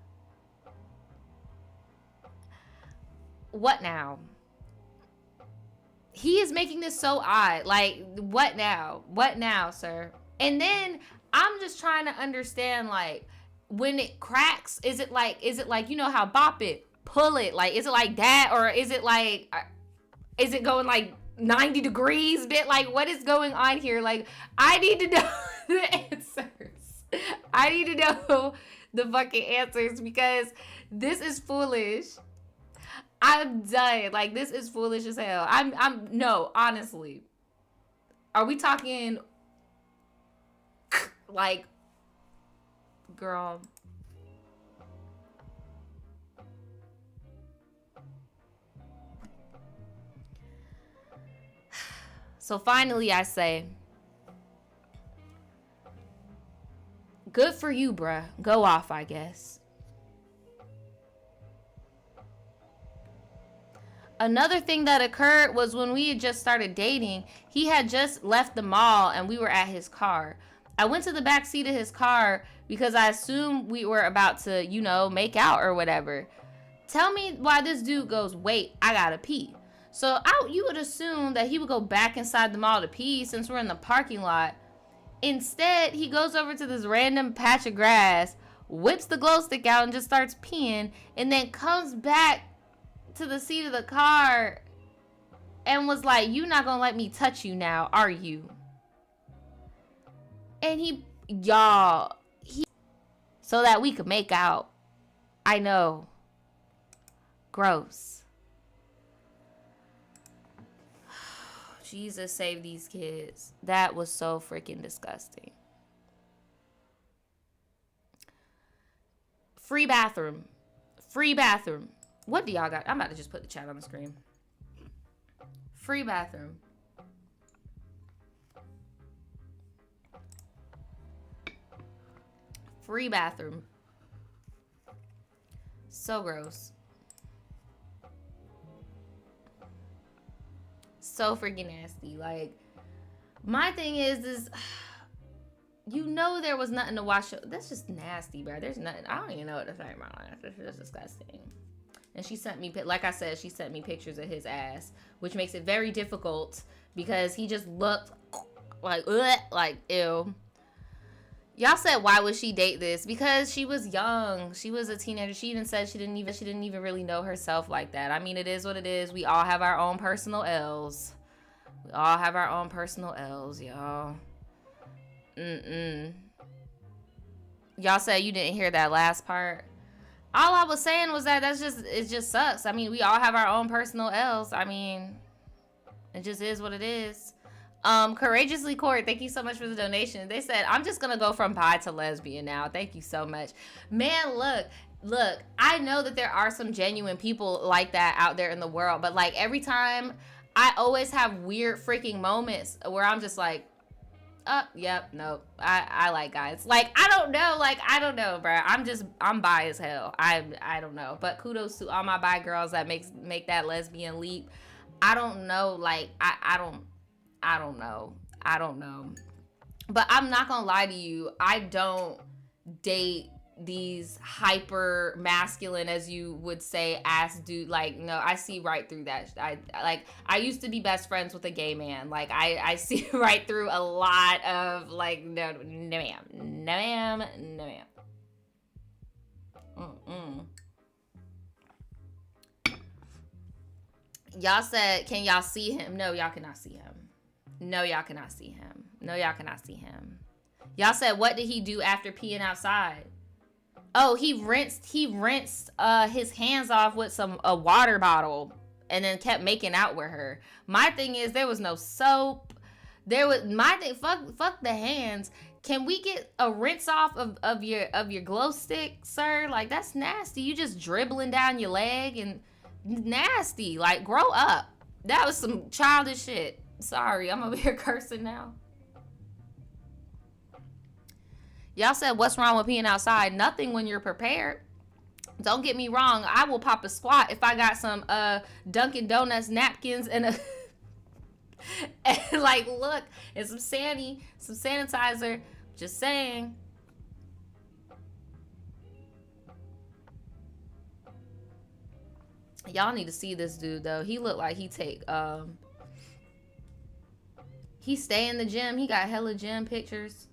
What now? He is making this so odd. Like, what now? What now, sir? And then I'm just trying to understand, like, when it cracks, is it like, how bop it, pull it? Like, is it like that? Or is it like, is it going like 90 degrees bit? Like, what is going on here? Like, I need to know the answers. I need to know the fucking answers because this is foolish. I'm done. Like, this is foolish as hell. No, honestly. Are we talking, like, girl? So finally I say, good for you, bruh. Go off, I guess. Another thing that occurred was when we had just started dating, he had just left the mall and we were at his car. I went to the back seat of his car because I assumed we were about to, make out or whatever. Tell me why this dude goes, wait, I gotta pee. So you would assume that he would go back inside the mall to pee since we're in the parking lot. Instead, he goes over to this random patch of grass, whips the glow stick out and just starts peeing, and then comes back to the seat of the car and was like, you not gonna let me touch you now, are you? And he so that we could make out. I know. Gross. Jesus save these kids. That was so freaking disgusting. Free bathroom. Free bathroom. What do y'all got? I'm about to just put the chat on the screen. Free bathroom. Free bathroom. So gross. So freaking nasty. Like, my thing is you know there was nothing to wash up. That's just nasty, bro. There's nothing. I don't even know what to say about that. That's just disgusting. And she sent me, like I said, she sent me pictures of his ass, which makes it very difficult because he just looked like ew. Y'all said, why would she date this? Because she was young. She was a teenager. She even said she didn't even really know herself like that. I mean, it is what it is. We all have our own personal L's. We all have our own personal L's, y'all. Y'all said you didn't hear that last part. All I was saying was that it just sucks. I mean, we all have our own personal L's. I mean, it just is what it is. Courageously Court, thank you so much for the donation. They said, I'm just gonna go from bi to lesbian now. Thank you so much. Man, look, I know that there are some genuine people like that out there in the world, but like every time I always have weird freaking moments where I'm just like, yep, nope. I like guys. Like, I don't know, bro. I'm bi as hell. I don't know. But kudos to all my bi girls that make that lesbian leap. I don't know, like, I don't know. But I'm not gonna lie to you. I don't date these hyper masculine, as you would say, ass dude. Like, no, I see right through that. I used to be best friends with a gay man. Like, I see right through a lot of, like, no ma'am. Y'all said, can y'all see him? No, y'all cannot see him. No, y'all cannot see him. Y'all said, what did he do after peeing outside? Oh, he rinsed his hands off with a water bottle and then kept making out with her. My thing is, there was no soap. Fuck the hands. Can we get a rinse off of your glow stick, sir? Like, that's nasty. You just dribbling down your leg and nasty. Like, grow up. That was some childish shit. Sorry, I'm over here cursing now. Y'all said, what's wrong with peeing outside? Nothing when you're prepared. Don't get me wrong. I will pop a squat if I got some Dunkin' Donuts napkins and and like, look, and some sanitizer. Just saying. Y'all need to see this dude, though. He looked like he stay in the gym. He got hella gym pictures.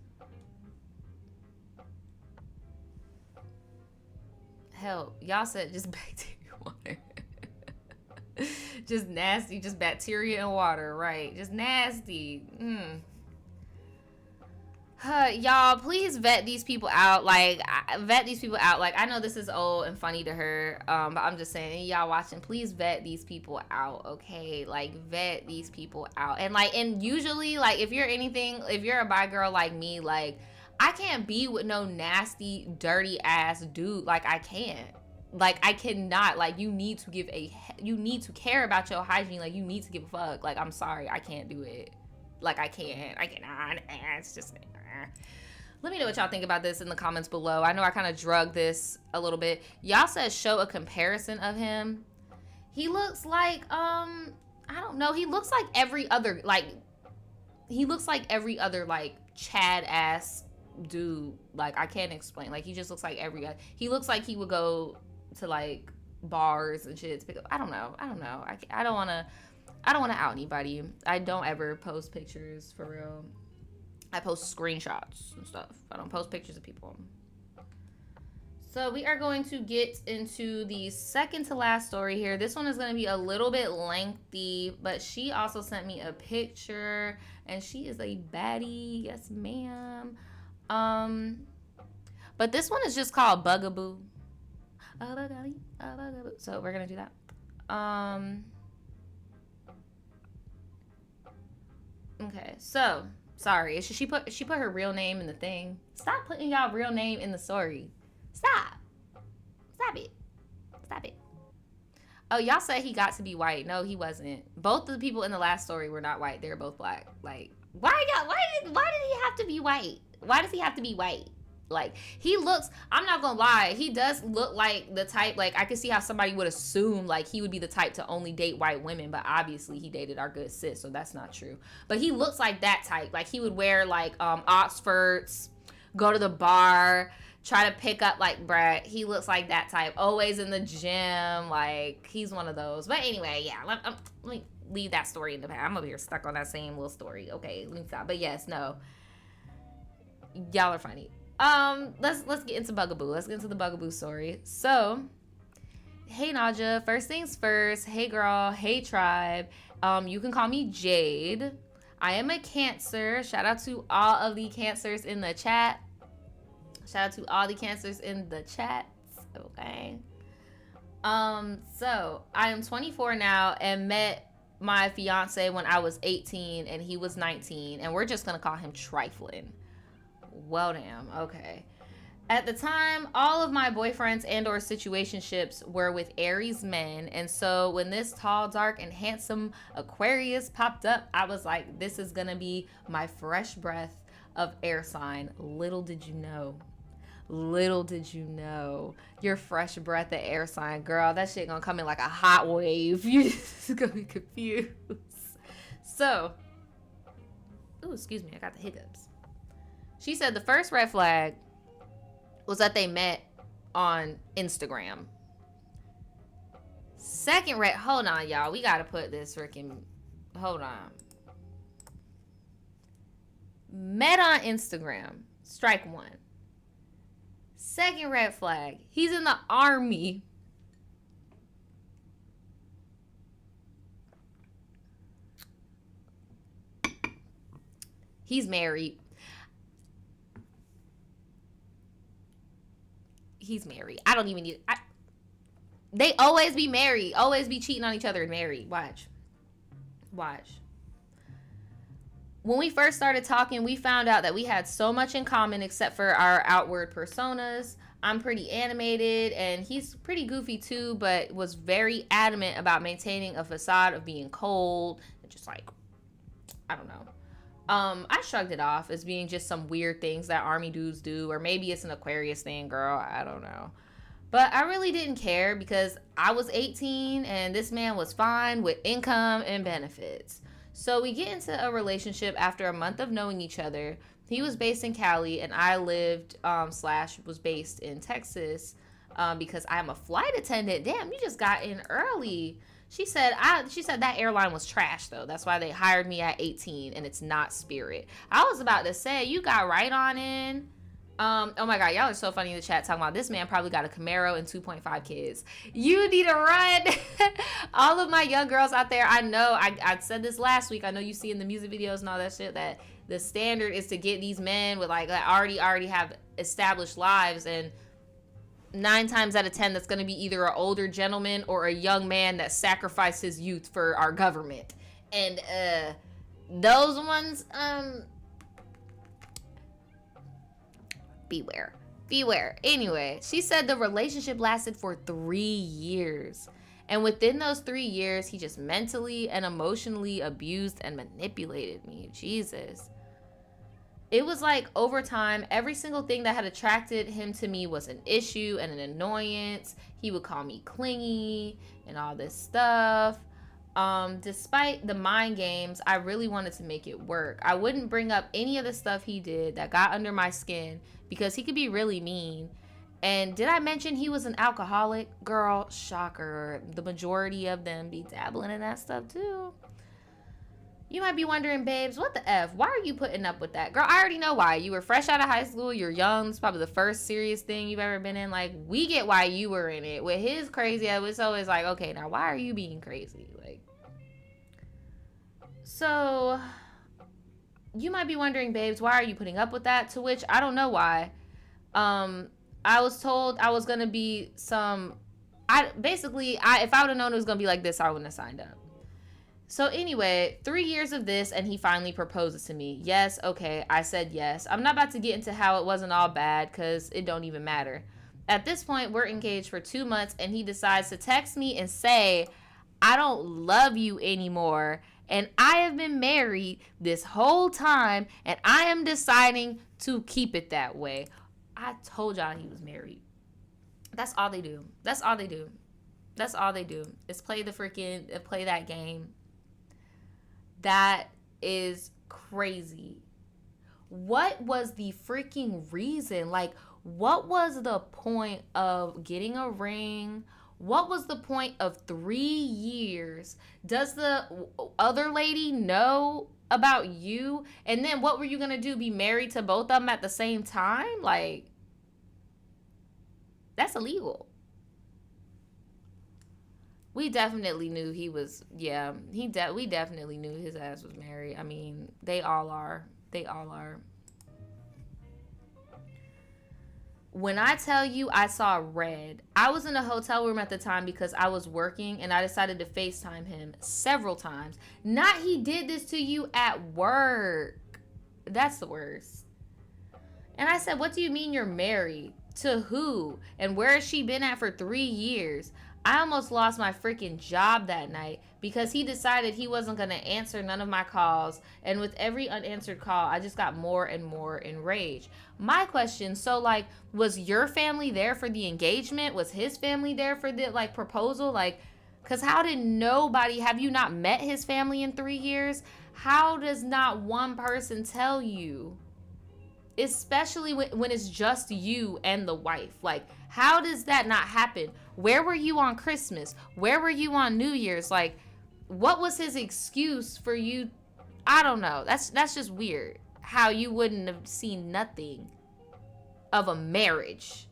Hell, y'all said just bacteria water. Just nasty, just bacteria and water, right? Just nasty. Y'all, please vet these people out. Like, I know this is old and funny to her, but I'm just saying, y'all watching, please vet these people out, okay? Like, vet these people out. And usually, like, if you're a bi girl like me, like, I can't be with no nasty, dirty ass dude. Like, I can't. Like, I cannot. Like, you need to care about your hygiene. Like, you need to give a fuck. Like, I'm sorry, I can't do it. Like, I cannot. It's just... Let me know what y'all think about this in the comments below. I know I kind of drug this a little bit. Y'all said show a comparison of him. He looks like, I don't know. He looks like every other, like Chad ass dude. Like, I can't explain. Like, he just looks like he looks like he would go to, like, bars and shit to pick up. I don't know. I don't want to out anybody. I don't ever post pictures, for real. I post screenshots and stuff. I don't post pictures of people. So we are going to get into the second to last story here. This one is going to be a little bit lengthy, but she also sent me a picture, and she is a baddie. Yes, ma'am. But But this one is just called Bugaboo. So we're gonna do that. Okay, so sorry. She put her real name in the thing. Stop putting y'all real name in the story. Stop. Stop it. Stop it. Oh, y'all said he got to be white. No, he wasn't. Both of the people in the last story were not white. They were both black. Like, why did he have to be white? Why does he have to be white? Like, he looks, I'm not gonna lie, he does look like the type, like, I could see how somebody would assume, like, he would be the type to only date white women, but obviously he dated our good sis, so that's not true. But he looks like that type. Like, he would wear, like, Oxfords, go to the bar, try to pick up, like, Brett. He looks like that type. Always in the gym. Like, he's one of those. But anyway, yeah, let me leave that story in the past. I'm over here stuck on that same little story. Okay, let me stop. But yes, no. Y'all are funny. Let's get into Bugaboo. Let's get into the Bugaboo story. So, hey Naja, first things first. Hey girl, hey tribe. You can call me Jade. I am a Cancer. Shout out to all of the Cancers in the chat. Shout out to all the Cancers in the chats. Okay. So I am 24 now and met my fiance when I was 18 and he was 19, and we're just gonna call him Triflin. Well, damn. Okay. At the time, all of my boyfriends and or situationships were with Aries men, and so when this tall, dark, and handsome Aquarius popped up, I was like, this is gonna be my fresh breath of air sign. Little did you know. Little did you know. Your fresh breath of air sign. Girl, that shit gonna come in like a hot wave. You just gonna be confused. So, ooh, excuse me, I got the hiccups. She said the first red flag was that they met on Instagram. Second red, hold on, y'all. We gotta put this freaking, hold on. Met on Instagram. Strike one. Second red flag, he's in the army. He's married. He's married. I don't even need it. They always be married. Always be cheating on each other and married. Watch. When we first started talking, we found out that we had so much in common except for our outward personas. I'm pretty animated and he's pretty goofy too, but was very adamant about maintaining a facade of being cold and just like, I don't know. I shrugged it off as being just some weird things that army dudes do, or maybe it's an Aquarius thing, girl. I don't know. But I really didn't care because I was 18 and this man was fine with income and benefits. So we get into a relationship after a month of knowing each other. He was based in Cali and I lived was based in Texas because I'm a flight attendant. Damn, you just got in early. She said that airline was trash though. That's why they hired me at 18 and it's not Spirit. I was about to say you got right on in. Oh my god, y'all are so funny in the chat talking about this man probably got a Camaro and 2.5 kids. You need to run. All of my young girls out there, I know I said this last week. I know you see in the music videos and all that shit that the standard is to get these men with like that already have established lives, and 9 times out of 10 that's going to be either an older gentleman or a young man that sacrificed his youth for our government. And those ones beware. Anyway, she said the relationship lasted for 3 years, and within those 3 years he just mentally and emotionally abused and manipulated me. Jesus. It was like over time, every single thing that had attracted him to me was an issue and an annoyance. He would call me clingy and all this stuff. Despite the mind games, I really wanted to make it work. I wouldn't bring up any of the stuff he did that got under my skin because he could be really mean. And did I mention he was an alcoholic? Girl, shocker. The majority of them be dabbling in that stuff too. You might be wondering, babes, what the F? Why are you putting up with that? Girl, I already know why. You were fresh out of high school. You're young. It's probably the first serious thing you've ever been in. Like, we get why you were in it. With his crazy, it's always like, okay, now why are you being crazy? Like, so you might be wondering, babes, why are you putting up with that? To which I don't know why. Um, I was told I was gonna be some. I basically, if I would have known it was gonna be like this, I wouldn't have signed up. So anyway, 3 years of this, and he finally proposes to me. Yes, okay, I said yes. I'm not about to get into how it wasn't all bad, because it don't even matter. At this point, we're engaged for 2 months, and he decides to text me and say, I don't love you anymore, and I have been married this whole time, and I am deciding to keep it that way. I told y'all he was married. That's all they do. That's all they do. That's all they do is play that game. That is crazy. What was the freaking reason? Like, what was the point of getting a ring? What was the point of 3 years? Does the other lady know about you? And then what were you going to do? Be married to both of them at the same time? Like, that's illegal. We definitely knew he was, yeah, we definitely knew his ass was married. I mean, they all are. They all are. When I tell you I saw red, I was in a hotel room at the time because I was working, and I decided to FaceTime him several times. Not he did this to you at work. That's the worst. And I said, what do you mean you're married? To who? And where has she been at for 3 years? I almost lost my freaking job that night because he decided he wasn't going to answer none of my calls. And with every unanswered call, I just got more and more enraged. My question, so like, was your family there for the engagement? Was his family there for the like proposal? Like, because how did nobody, have you not met his family in 3 years? How does not one person tell you? Especially when it's just you and the wife. Like, how does that not happen? Where were you on Christmas? Where were you on New Year's? Like, what was his excuse for you? I don't know. That's just weird. How you wouldn't have seen nothing of a marriage.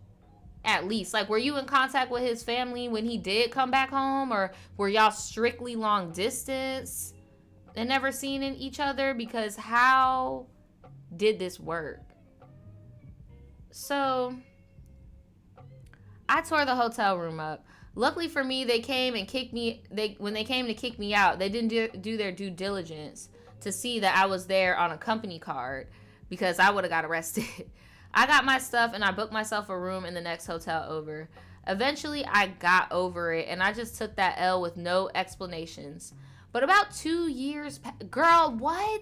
At least, like, were you in contact with his family when he did come back home, or were y'all strictly long distance and never seen each other? Because how did this work? So I tore the hotel room up. Luckily for me, they came and kicked me. When they came to kick me out, they didn't do their due diligence to see that I was there on a company card, because I would have got arrested. I got my stuff and I booked myself a room in the next hotel over. Eventually, I got over it, and I just took that L with no explanations. But about 2 years, girl, what?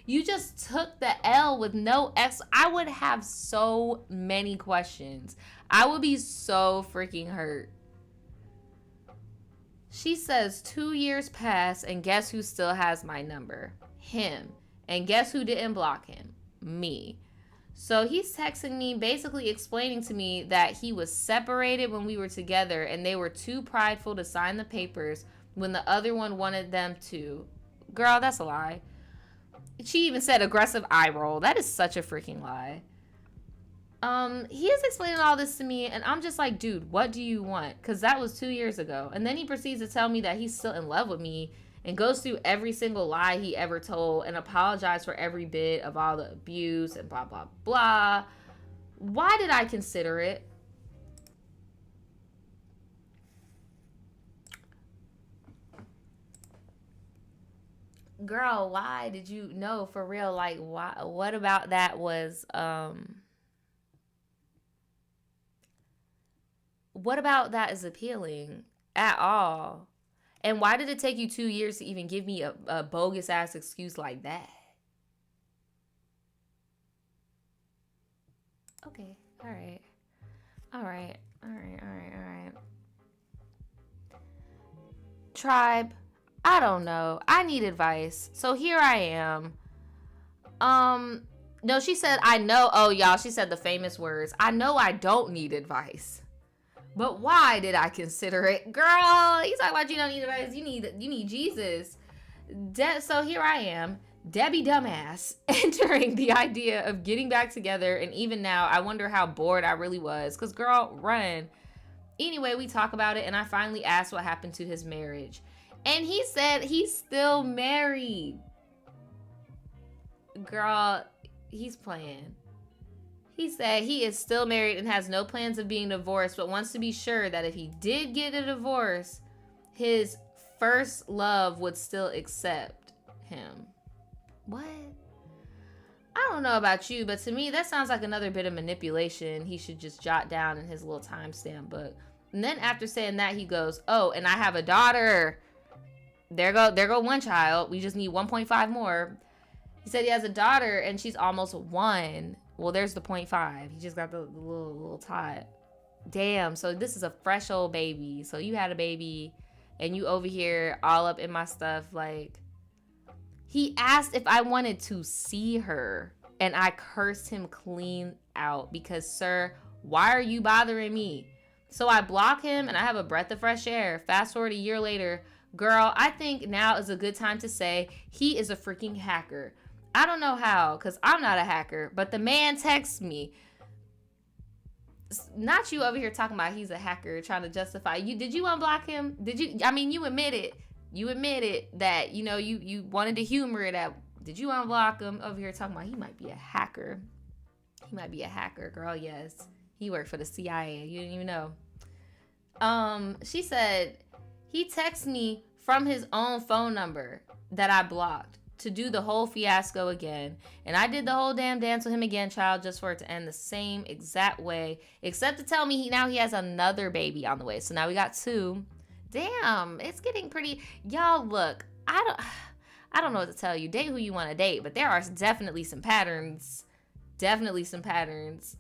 You just took the L with no I would have so many questions. I would be so freaking hurt. She says 2 years pass, and guess who still has my number? Him. And guess who didn't block him? Me. So he's texting me, basically explaining to me that he was separated when we were together, and they were too prideful to sign the papers when the other one wanted them to. Girl, that's a lie. She even said aggressive eye roll. That is such a freaking lie. He is explaining all this to me, and I'm just like, dude, what do you want? Because that was 2 years ago. And then he proceeds to tell me that he's still in love with me, and goes through every single lie he ever told and apologized for every bit of all the abuse and blah, blah, blah. Why did I consider it? Girl, why did you know, for real? Like, why? What about that was what about that is appealing at all? And why did it take you 2 years to even give me a bogus ass excuse like that? Okay, all right, all right, all right, all right, all right. Tribe, I don't know. I need advice. So here I am. No, she said, I know. Oh, y'all, she said the famous words. I know I don't need advice. But why did I consider it? Girl, you talk about you don't need advice. You need Jesus. So here I am, Debbie Dumbass, entering the idea of getting back together. And even now, I wonder how bored I really was. Because, girl, run. Anyway, we talk about it, and I finally asked what happened to his marriage. And he said he's still married. Girl, he's playing. He said he is still married and has no plans of being divorced, but wants to be sure that if he did get a divorce, his first love would still accept him. What? I don't know about you, but to me, that sounds like another bit of manipulation he should just jot down in his little timestamp book. And then after saying that, he goes, oh, and I have a daughter. There go one child. We just need 1.5 more. He said he has a daughter, and she's almost 1. Well, there's the 0.5. He just got the little tot. Damn, so this is a fresh old baby. So you had a baby, and you over here all up in my stuff, like... He asked if I wanted to see her, and I cursed him clean out because, sir, why are you bothering me? So I block him, and I have a breath of fresh air. Fast forward a year later, girl, I think now is a good time to say he is a freaking hacker. I don't know how, because I'm not a hacker, but the man texts me. Not you over here talking about he's a hacker, trying to justify. Did you unblock him? You admitted. You admitted that, you wanted to humor it at. Did you unblock him? Over here talking about he might be a hacker. He might be a hacker, girl. Yes. He worked for the CIA. You didn't even know. She said he texted me from his own phone number that I blocked to do the whole fiasco again. And I did the whole damn dance with him again, child, just for it to end the same exact way. Except to tell me he has another baby on the way. So now we got 2. Damn, it's getting pretty. Y'all, look, I don't know what to tell you. Date who you want to date, but there are definitely some patterns. Definitely some patterns.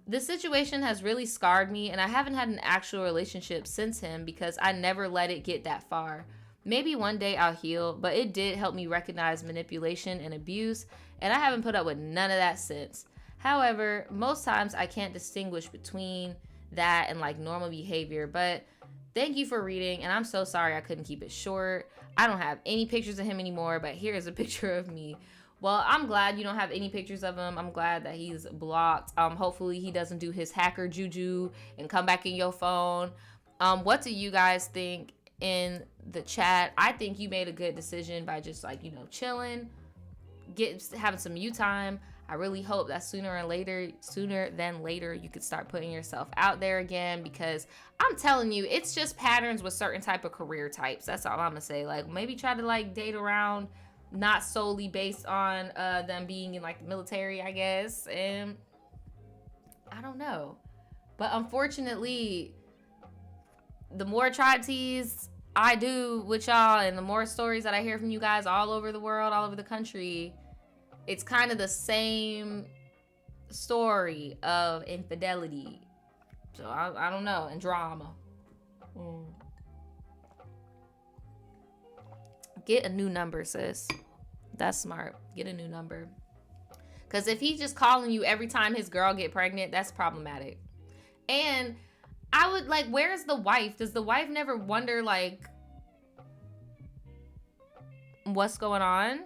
This situation has really scarred me, and I haven't had an actual relationship since him because I never let it get that far. Maybe one day I'll heal, but it did help me recognize manipulation and abuse, and I haven't put up with none of that since. However, most times I can't distinguish between that and like normal behavior, but thank you for reading, and I'm so sorry I couldn't keep it short. I don't have any pictures of him anymore, but here is a picture of me. Well, I'm glad you don't have any pictures of him. I'm glad that he's blocked. Hopefully he doesn't do his hacker juju and come back in your phone. What do you guys think in the chat? I think you made a good decision by just chilling, having some you time. I really hope that sooner than later, you could start putting yourself out there again, because I'm telling you, it's just patterns with certain type of career types. That's all I'm gonna say. Like, maybe try to date around, not solely based on them being in the military, I guess. And I don't know, but unfortunately, the more tribe teas I do with y'all, and the more stories that I hear from you guys all over the world, all over the country, it's kind of the same story of infidelity. So I don't know, and drama. Get a new number, sis. That's smart. Get a new number. Because if he's just calling you every time his girl get pregnant, that's problematic. And I would where's the wife? Does the wife never wonder what's going on?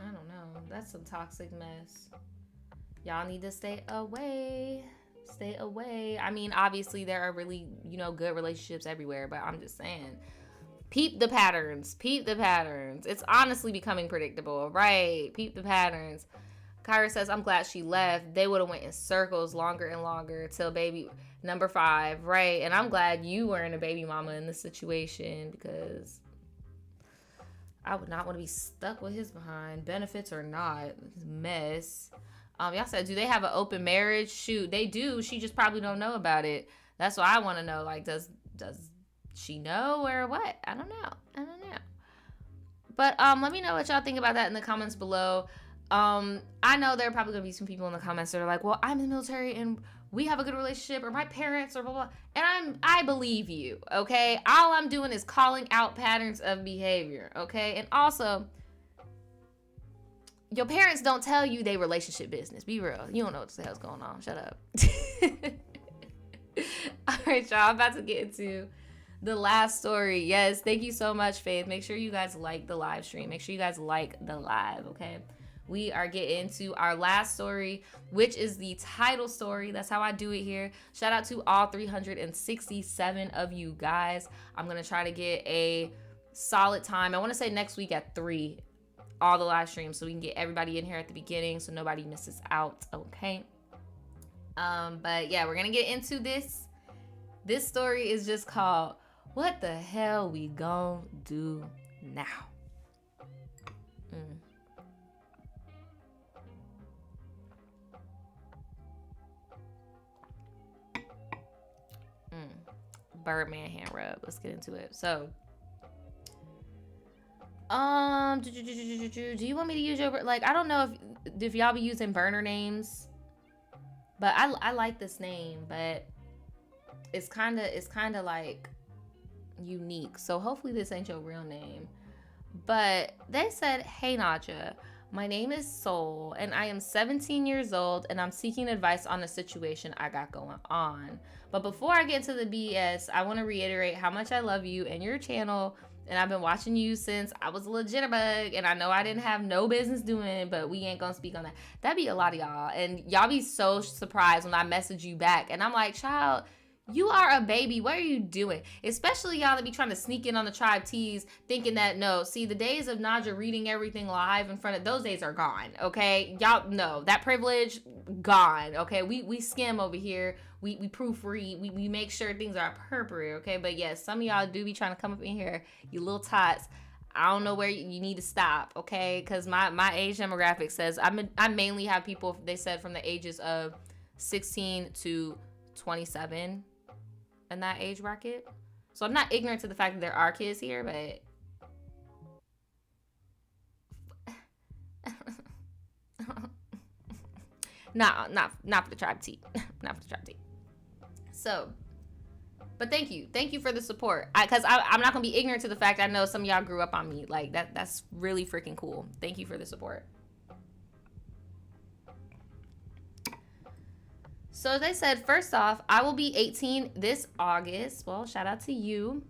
I don't know. That's some toxic mess. Y'all need to stay away. Stay away. I mean, obviously there are really, good relationships everywhere, but I'm just saying, peep the patterns. Peep the patterns. It's honestly becoming predictable, right? Peep the patterns. Kyra says, I'm glad she left. They would have went in circles longer and longer till baby number 5, right? And I'm glad you weren't a baby mama in this situation, because I would not want to be stuck with his behind, benefits or not. Mess. Y'all said, do they have an open marriage? Shoot, they do. She just probably don't know about it. That's what I want to know. Does she know or what? I don't know. But let me know what y'all think about that in the comments below. I know there are probably gonna be some people in the comments that are like, well, I'm in the military and we have a good relationship, or my parents, or blah blah. And I believe you, okay? All I'm doing is calling out patterns of behavior, okay? And also, your parents don't tell you they relationship business. Be real. You don't know what the hell's going on. Shut up. All right, y'all. I'm about to get into the last story. Yes, thank you so much, Faith. Make sure you guys like the live stream. Make sure you guys like the live, okay? We are getting into our last story, which is the title story. That's how I do it here. Shout out to all 367 of you guys. I'm going to try to get a solid time. I want to say next week at 3. all the live streams so we can get everybody in here at the beginning so nobody misses out. Okay. But yeah, we're gonna get into this. This story is just called "What the Hell We Gon' Do Now." Birdman hand rub. Let's get into it. So, do you want me to use your, like, I don't know if y'all be using burner names, but I like this name, but it's kind of like unique. So hopefully this ain't your real name. But they said, "Hey Nadja, my name is Soul and I am 17 years old and I'm seeking advice on a situation I got going on. But before I get to the BS, I want to reiterate how much I love you and your channel, and I've been watching you since I was a legitibug, and I know I didn't have no business doing it, but we ain't gonna speak on that." That'd be a lot of y'all, and y'all be so surprised when I message you back and I'm like, "Child, you are a baby. What are you doing?" Especially y'all that be trying to sneak in on the Tribe Tees thinking that, no, see, the days of Nadja reading everything live in front of, those days are gone, okay? Y'all know that privilege, gone, okay? We skim over here. We proofread. We make sure things are appropriate, okay? But yes, some of y'all do be trying to come up in here, you little tots. I don't know where you need to stop, okay? Because my age demographic says I mainly have people, they said, from the ages of 16 to 27 in that age bracket. So I'm not ignorant to the fact that there are kids here, but not for the Tribe Tea. Not for the Tribe Tea. So, but thank you for the support. Because I'm not gonna be ignorant to the fact I know some of y'all grew up on me. Like that's really freaking cool. Thank you for the support. So they said, first off, I will be 18 this August. Well, shout out to you.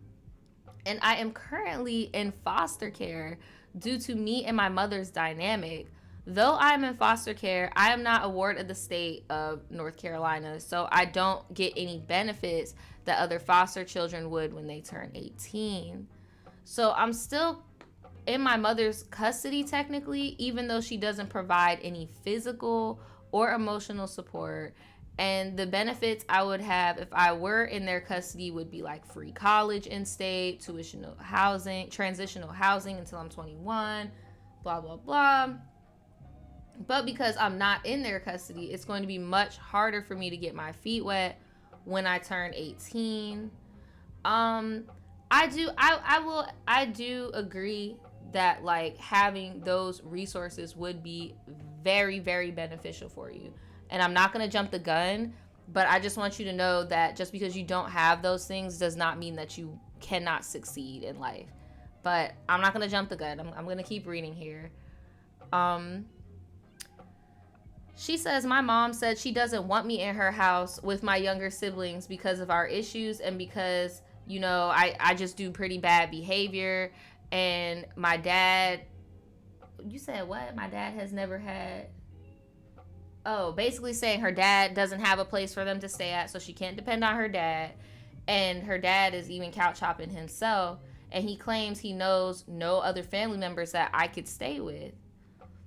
And I am currently in foster care due to me and my mother's dynamic. Though I am in foster care, I am not a ward of the state of North Carolina, so I don't get any benefits that other foster children would when they turn 18. So I'm still in my mother's custody technically, even though she doesn't provide any physical or emotional support. And the benefits I would have if I were in their custody would be like free college in state, tuitional housing, transitional housing until I'm 21, blah, blah, blah. But because I'm not in their custody, it's going to be much harder for me to get my feet wet when I turn 18. I do agree that like having those resources would be very, very beneficial for you. And I'm not going to jump the gun, but I just want you to know that just because you don't have those things does not mean that you cannot succeed in life. But I'm not going to jump the gun. I'm going to keep reading here. She says, my mom said she doesn't want me in her house with my younger siblings because of our issues and because, you know, I just do pretty bad behavior. And my dad, you said what? My dad has never had... Oh, basically saying her dad doesn't have a place for them to stay at, so she can't depend on her dad. And her dad is even couch hopping himself. And he claims he knows no other family members that I could stay with.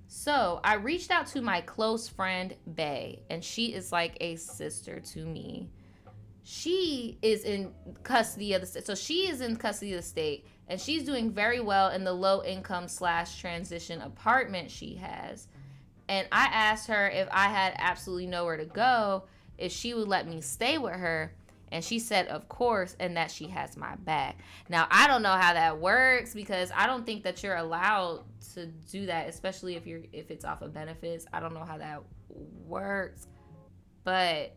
So I reached out to my close friend, Bae, and she is like a sister to me. She is in custody of the state. So she is in custody of the state, and she's doing very well in the low income / transition apartment she has. And I asked her if I had absolutely nowhere to go, if she would let me stay with her. And she said, of course, and that she has my back. Now, I don't know how that works because I don't think that you're allowed to do that, especially if it's off of benefits. I don't know how that works. But,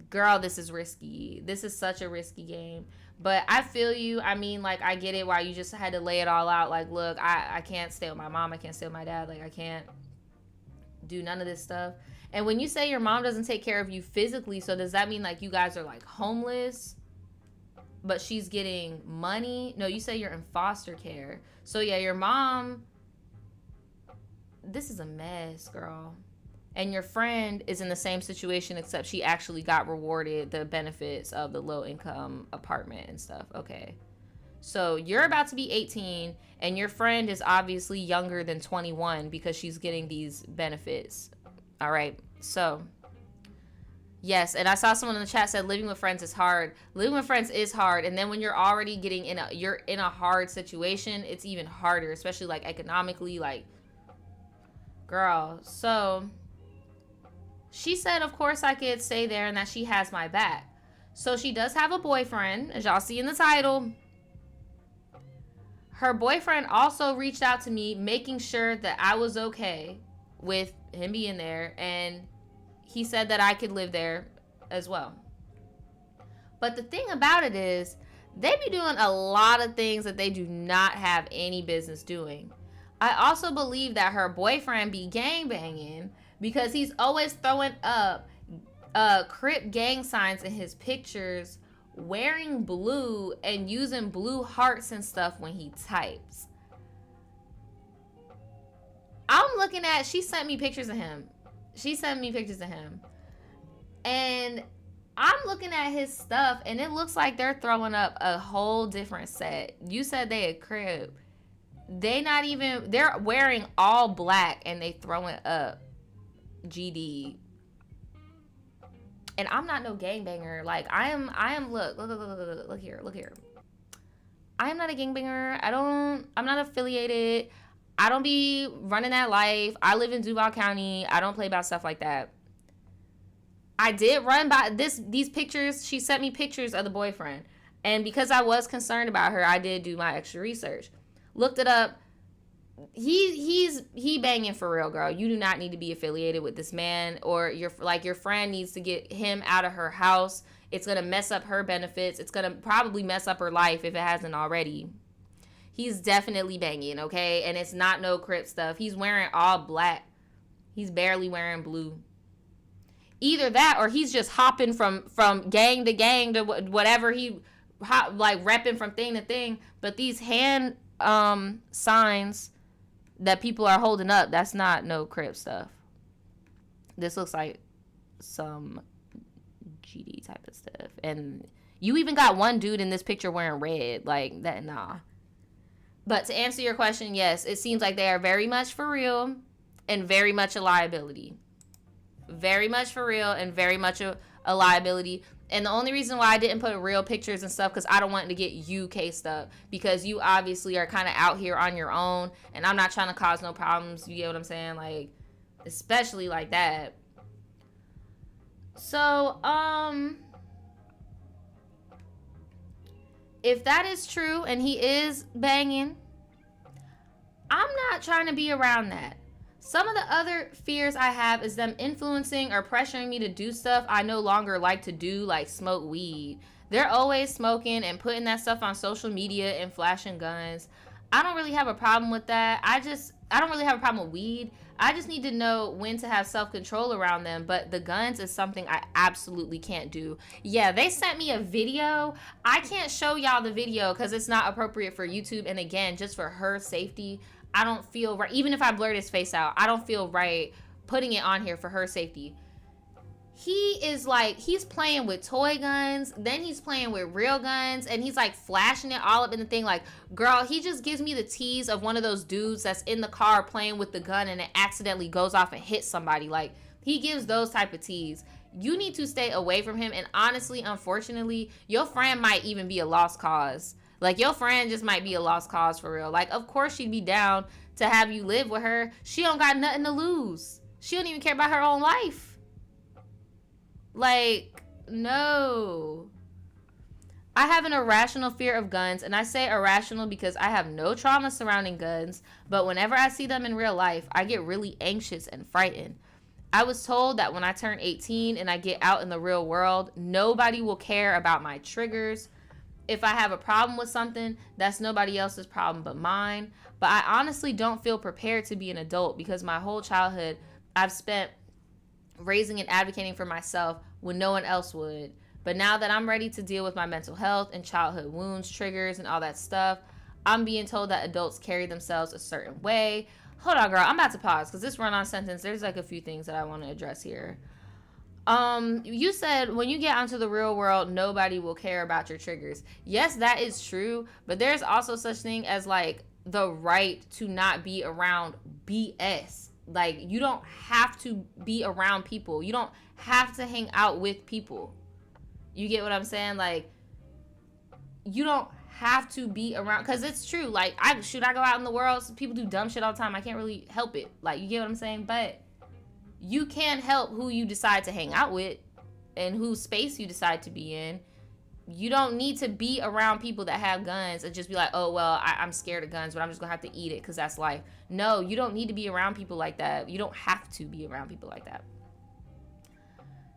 girl, this is risky. This is such a risky game. But I feel you. I mean, like, I get it why you just had to lay it all out. Like, look, I can't stay with my mom. I can't stay with my dad. Like, I can't do none of this stuff. And when you say your mom doesn't take care of you physically, so does that mean like you guys are like homeless, but she's getting money? No, you say you're in foster care. So yeah, your mom, this is a mess, girl. And your friend is in the same situation, except she actually got rewarded the benefits of the low income apartment and stuff. Okay. So you're about to be 18, and your friend is obviously younger than 21 because she's getting these benefits. All right. So, yes, and I saw someone in the chat said living with friends is hard. Living with friends is hard, and then when you're already you're in a hard situation, it's even harder, especially like economically, like, girl. So she said, of course I could stay there and that she has my back. So she does have a boyfriend, as y'all see in the title. Her boyfriend also reached out to me, making sure that I was okay with him being there, and he said that I could live there as well. But the thing about it is, they be doing a lot of things that they do not have any business doing. I also believe that her boyfriend be gangbanging because he's always throwing up Crip gang signs in his pictures, wearing blue and using blue hearts and stuff when he types. I'm looking at, she sent me pictures of him. And I'm looking at his stuff, and it looks like they're throwing up a whole different set. You said they a Crip. They're wearing all black, and they throwing up GD. And I'm not no gangbanger. Like, I am, look here. I am not a gangbanger. I'm not affiliated. I don't be running that life. I live in Duval County. I don't play about stuff like that. I did run by these pictures. She sent me pictures of the boyfriend. And because I was concerned about her, I did do my extra research. Looked it up. He banging for real, girl. You do not need to be affiliated with this man, or your friend needs to get him out of her house. It's going to mess up her benefits. It's going to probably mess up her life if it hasn't already. He's definitely banging, okay? And it's not no Crip stuff. He's wearing all black. He's barely wearing blue. Either that, or he's just hopping from gang to gang to whatever repping from thing to thing. But these hand signs that people are holding up, that's not no Crip stuff. This looks like some GD type of stuff. And you even got one dude in this picture wearing red. Like, that, nah. But to answer your question, yes, it seems like they are very much for real and very much a liability. Very much for real and very much a liability. And the only reason why I didn't put real pictures and stuff, because I don't want to get you cased up, because you obviously are kind of out here on your own, and I'm not trying to cause no problems. You get what I'm saying? Like, especially like that. So, if that is true and he is banging, I'm not trying to be around that. Some of the other fears I have is them influencing or pressuring me to do stuff I no longer like to do, like smoke weed. They're always smoking and putting that stuff on social media and flashing guns. I don't really have a problem with that. I don't really have a problem with weed. I just need to know when to have self-control around them. But the guns is something I absolutely can't do. Yeah, they sent me a video. I can't show y'all the video because it's not appropriate for YouTube. And again, just for her safety, I don't feel right. Even if I blurred his face out, I don't feel right putting it on here for her safety. He is like, he's playing with toy guns, then he's playing with real guns, and he's like flashing it all up in the thing. Like, girl, he just gives me the tease of one of those dudes that's in the car playing with the gun and it accidentally goes off and hits somebody. Like, he gives those type of tease. You need to stay away from him. And honestly, unfortunately, your friend might even be a lost cause. Like, your friend just might be a lost cause for real. Like, of course she'd be down to have you live with her. She don't got nothing to lose. She don't even care about her own life. Like, no. I have an irrational fear of guns, and I say irrational because I have no trauma surrounding guns, but whenever I see them in real life, I get really anxious and frightened. I was told that when I turn 18 and I get out in the real world, nobody will care about my triggers. If I have a problem with something, that's nobody else's problem but mine. But I honestly don't feel prepared to be an adult because my whole childhood I've spent raising and advocating for myself when no one else would. But now that I'm ready to deal with my mental health and childhood wounds, triggers, and all that stuff, I'm being told that adults carry themselves a certain way. Hold on, girl. I'm about to pause because this run-on sentence, there's like a few things that I want to address here. You said when you get onto the real world, nobody will care about your triggers. Yes, that is true, but there's also such thing as like the right to not be around BS. Like you don't have to be around people. You don't have to hang out with people. You get what I'm saying? Like you don't have to be around, because it's true. Like I go out in the world, so people do dumb shit all the time. I can't really help it. Like you get what I'm saying? But you can't help who you decide to hang out with and whose space you decide to be in. You don't need to be around people that have guns and just be like, oh, well, I'm scared of guns, but I'm just going to have to eat it because that's life. No, you don't need to be around people like that. You don't have to be around people like that.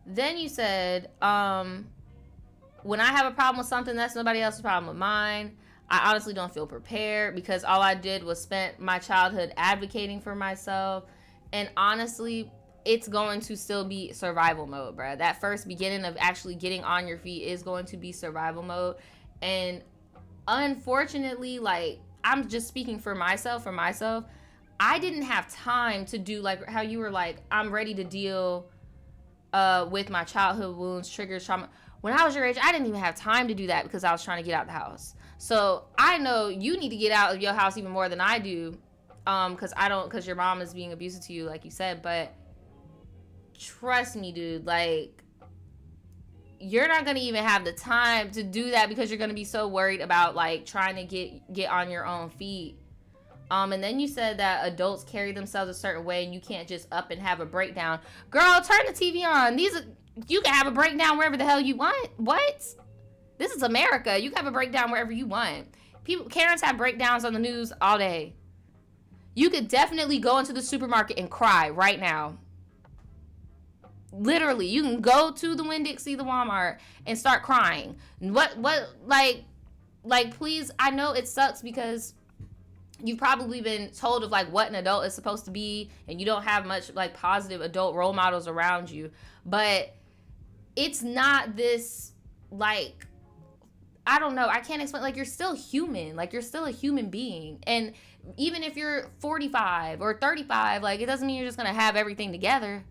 Then you said, when I have a problem with something, that's nobody else's problem with mine. I honestly don't feel prepared because all I did was spent my childhood advocating for myself. And honestly, it's going to still be survival mode, bruh. That first beginning of actually getting on your feet is going to be survival mode. And unfortunately, like, I'm just speaking for myself. I didn't have time to do, like, how you were like, I'm ready to deal with my childhood wounds, triggers, trauma. When I was your age, I didn't even have time to do that because I was trying to get out of the house. So I know you need to get out of your house even more than I do, because your mom is being abusive to you, like you said. But trust me, dude, like, you're not gonna even have the time to do that because you're gonna be so worried about like trying to get on your own feet. And then you said that adults carry themselves a certain way and you can't just up and have a breakdown. Girl, turn the TV on. You can have a breakdown wherever the hell you want. What? This is America. You can have a breakdown wherever you want. Karens have breakdowns on the news all day. You could definitely go into the supermarket and cry right now. Literally, you can go to the Winn-Dixie, the Walmart, and start crying. Like, please, I know it sucks because you've probably been told of, like, what an adult is supposed to be, and you don't have much, like, positive adult role models around you. But it's not this, like, I don't know. I can't explain. Like, you're still human. Like, you're still a human being. And even if you're 45 or 35, like, it doesn't mean you're just going to have everything together.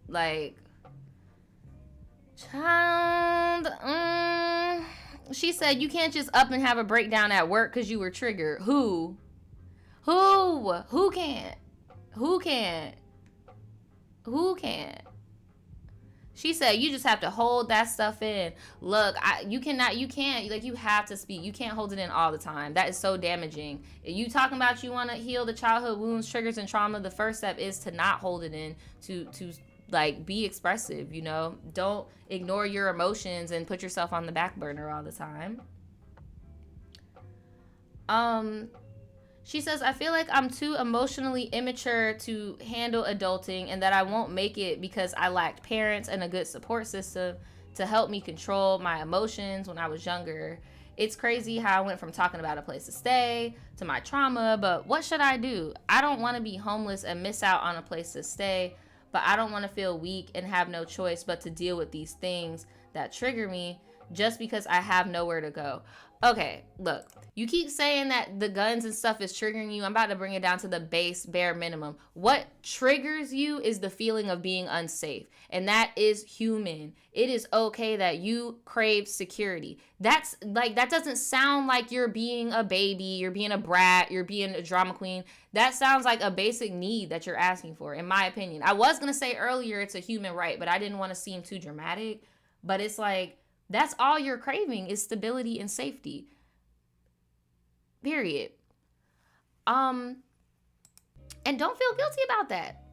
Like, child, she said you can't just up and have a breakdown at work because you were triggered. Who can't? She said you just have to hold that stuff in. Look, you can't, like, you have to speak. You can't hold it in all the time. That is so damaging. If you talking about you want to heal the childhood wounds, triggers, and trauma, the first step is to not hold it in, to like, be expressive, you know? Don't ignore your emotions and put yourself on the back burner all the time. She says, I feel like I'm too emotionally immature to handle adulting and that I won't make it because I lacked parents and a good support system to help me control my emotions when I was younger. It's crazy how I went from talking about a place to stay to my trauma, but what should I do? I don't want to be homeless and miss out on a place to stay, but I don't want to feel weak and have no choice but to deal with these things that trigger me just because I have nowhere to go. Okay, look, you keep saying that the guns and stuff is triggering you. I'm about to bring it down to the bare minimum. What triggers you is the feeling of being unsafe. And that is human. It is okay that you crave security. That doesn't sound like you're being a baby, you're being a brat, you're being a drama queen. That sounds like a basic need that you're asking for, in my opinion. I was going to say earlier it's a human right, but I didn't want to seem too dramatic. But it's like, that's all you're craving is stability and safety. Period. And don't feel guilty about that.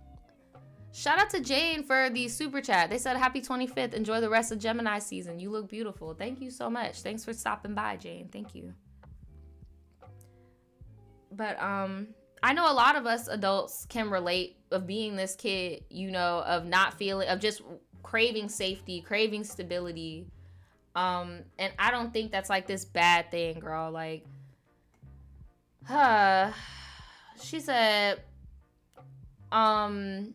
Shout out to Jane for the super chat. They said happy 25th. Enjoy the rest of Gemini season. You look beautiful. Thank you so much. Thanks for stopping by, Jane. Thank you. But I know a lot of us adults can relate of being this kid, you know, of not feeling, of just craving safety, craving stability. And I don't think that's like this bad thing, girl. Like, she said, I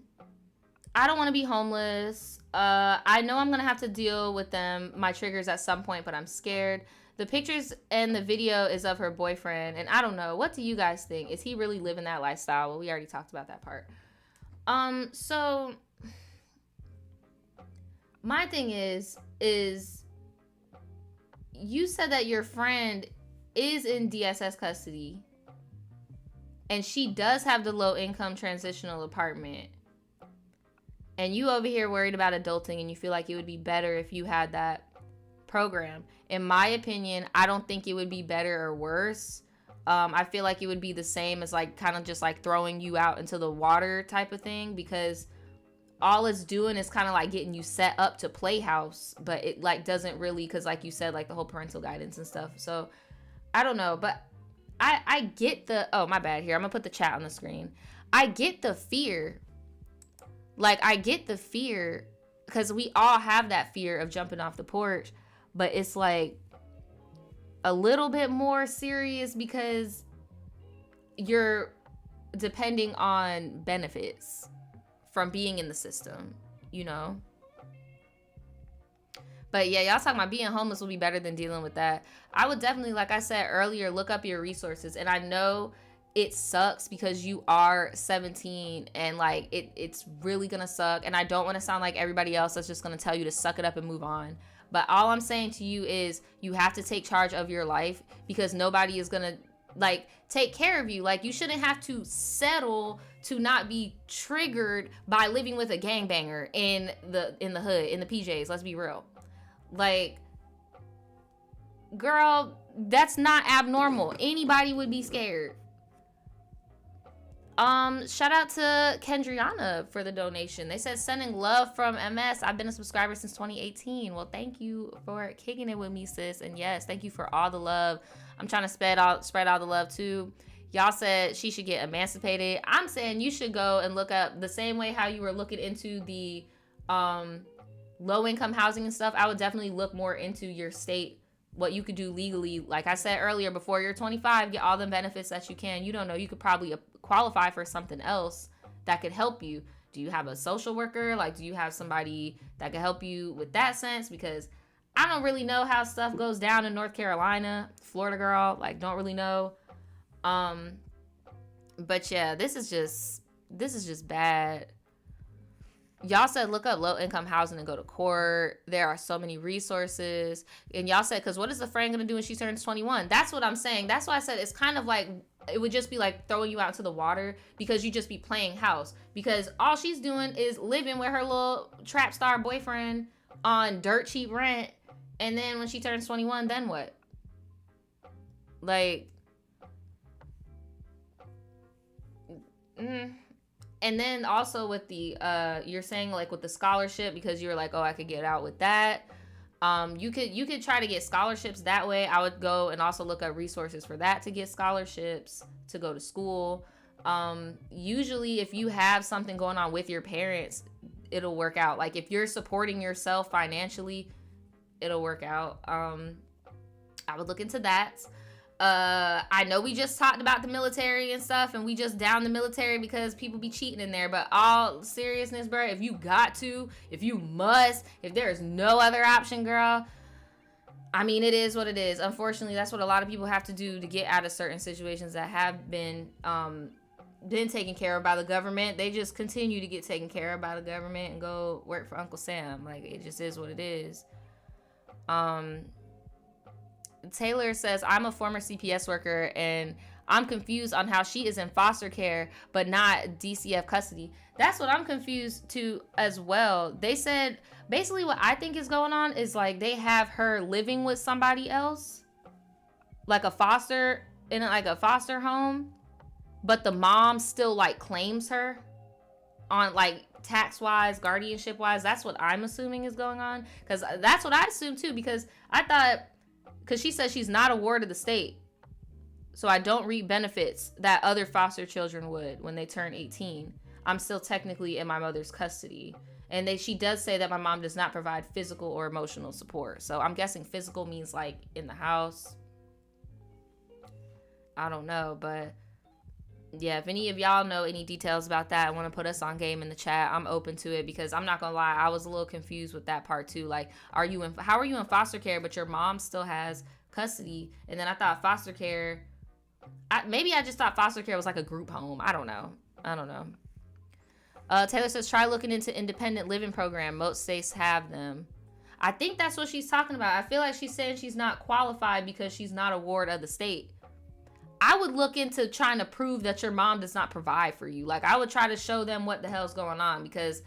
don't want to be homeless. I know I'm going to have to deal with my triggers at some point, but I'm scared. The pictures and the video is of her boyfriend. And I don't know. What do you guys think? Is he really living that lifestyle? Well, we already talked about that part. So my thing is you said that your friend is in DSS custody and she does have the low income transitional apartment, and you over here worried about adulting and you feel like it would be better if you had that program. In my opinion, I don't think it would be better or worse. I feel like it would be the same as like kind of just like throwing you out into the water type of thing, because all it's doing is kind of like getting you set up to playhouse, but it like doesn't really, because like you said, like the whole parental guidance and stuff. So I don't know, but I get the, oh my bad, here I'm gonna put the chat on the screen. I get the fear, like I get the fear, because we all have that fear of jumping off the porch, but it's like a little bit more serious because you're depending on benefits from being in the system, you know? But yeah, y'all talking about being homeless will be better than dealing with that. I would definitely, like I said earlier, look up your resources. And I know it sucks because you are 17 and like it's really gonna suck. And I don't want to sound like everybody else that's just gonna tell you to suck it up and move on. But all I'm saying to you is you have to take charge of your life, because nobody is gonna like take care of you. Like you shouldn't have to settle to not be triggered by living with a gangbanger in the hood, in the PJs. Let's be real. Like, girl, that's not abnormal. Anybody would be scared. Shout out to Kendriana for the donation. They said sending love from MS. I've been a subscriber since 2018. Well, thank you for kicking it with me, sis. And yes, thank you for all the love. I'm trying to spread all the love too. Y'all said she should get emancipated. I'm saying you should go and look up the same way how you were looking into the low income housing and stuff. I would definitely look more into your state, what you could do legally. Like I said earlier, before you're 25, get all the benefits that you can. You don't know, you could probably qualify for something else that could help you. Do you have a social worker? Like, do you have somebody that could help you with that sense? Because I don't really know how stuff goes down in North Carolina. Florida girl, like, don't really know. But yeah, this is just bad. Y'all said look up low income housing and go to court. There are so many resources. And y'all said, because what is the friend gonna do when she turns 21? That's what I'm saying. That's why I said it's kind of like, it would just be like throwing you out into the water, because you just be playing house, because all she's doing is living with her little trap star boyfriend on dirt cheap rent. And then when she turns 21, then what? Like, and then also with the you're saying like with the scholarship, because you were like, oh, I could get out with that. You could try to get scholarships that way. I would go and also look up resources for that, to get scholarships to go to school. Usually if you have something going on with your parents, it'll work out. Like if you're supporting yourself financially, it'll work out. I would look into that. I know we just talked about the military and stuff, and we just down the military because people be cheating in there, but all seriousness, bro, if you got to, if you must, if there's no other option, girl, I mean, it is what it is. Unfortunately, that's what a lot of people have to do to get out of certain situations that have been taken care of by the government. They just continue to get taken care of by the government and go work for Uncle Sam. Like, it just is what it is. Taylor says, I'm a former CPS worker and I'm confused on how she is in foster care but not DCF custody. That's what I'm confused to as well. They said basically what I think is going on is like they have her living with somebody else, like a foster in like a foster home, but the mom still like claims her on like tax wise, guardianship wise. That's what I'm assuming is going on, because that's what I assumed too, because I thought, because she says she's not a ward of the state, so I don't reap benefits that other foster children would when they turn 18. I'm still technically in my mother's custody. And she does say that my mom does not provide physical or emotional support. So I'm guessing physical means like in the house. I don't know, but yeah, if any of y'all know any details about that, I want to put us on game in the chat. I'm open to it, because I'm not gonna lie, I was a little confused with that part too. Like, how are you in foster care but your mom still has custody? And then I thought foster care, maybe I just thought foster care was like a group home. I don't know. Taylor says, try looking into independent living program. Most states have them. I think that's what she's talking about. I feel like she's saying she's not qualified because she's not a ward of the state. I would look into trying to prove that your mom does not provide for you. Like, I would try to show them what the hell's going on, because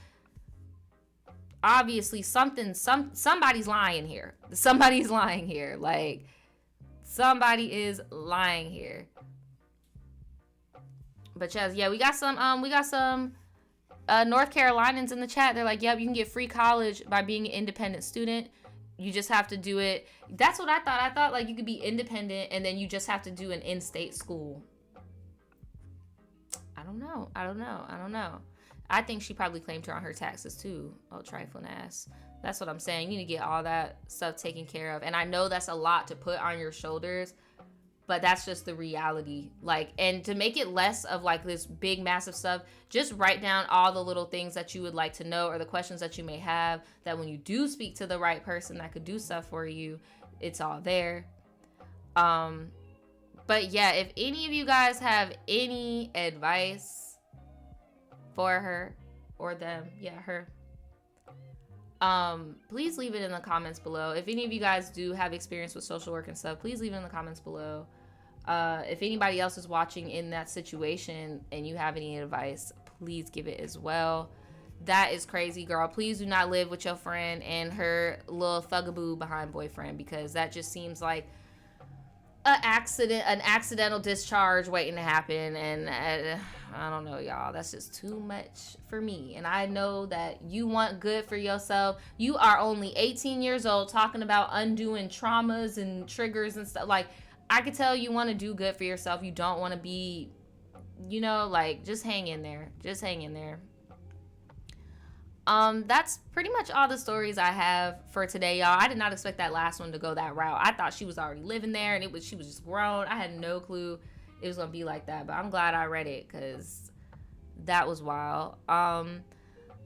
obviously somebody's lying here. Somebody's lying here. Like, somebody is lying here. But yeah, we got some North Carolinians in the chat. They're like, yep, you can get free college by being an independent student. You just have to do it. That's what I thought. I thought like you could be independent and then you just have to do an in-state school. I don't know. I think she probably claimed her on her taxes too. Oh, trifling ass. That's what I'm saying. You need to get all that stuff taken care of. And I know that's a lot to put on your shoulders, but that's just the reality. Like, and to make it less of like this big massive stuff, just write down all the little things that you would like to know or the questions that you may have, that when you do speak to the right person that could do stuff for you, it's all there. But yeah, if any of you guys have any advice for her or them, her, please leave it in the comments below. If any of you guys do have experience with social work and stuff, please leave it in the comments below. If anybody else is watching in that situation and you have any advice, please give it as well. That is crazy, girl. Please do not live with your friend and her little thugaboo behind boyfriend, because that just seems like an accidental discharge waiting to happen. And I don't know, y'all. That's just too much for me. And I know that you want good for yourself. You are only 18 years old talking about undoing traumas and triggers and stuff. Like, I could tell you want to do good for yourself. You don't want to be, like, just hang in there. Just hang in there. That's pretty much all the stories I have for today, y'all. I did not expect that last one to go that route. I thought she was already living there and she was just grown. I had no clue it was gonna be like that, but I'm glad I read it because that was wild.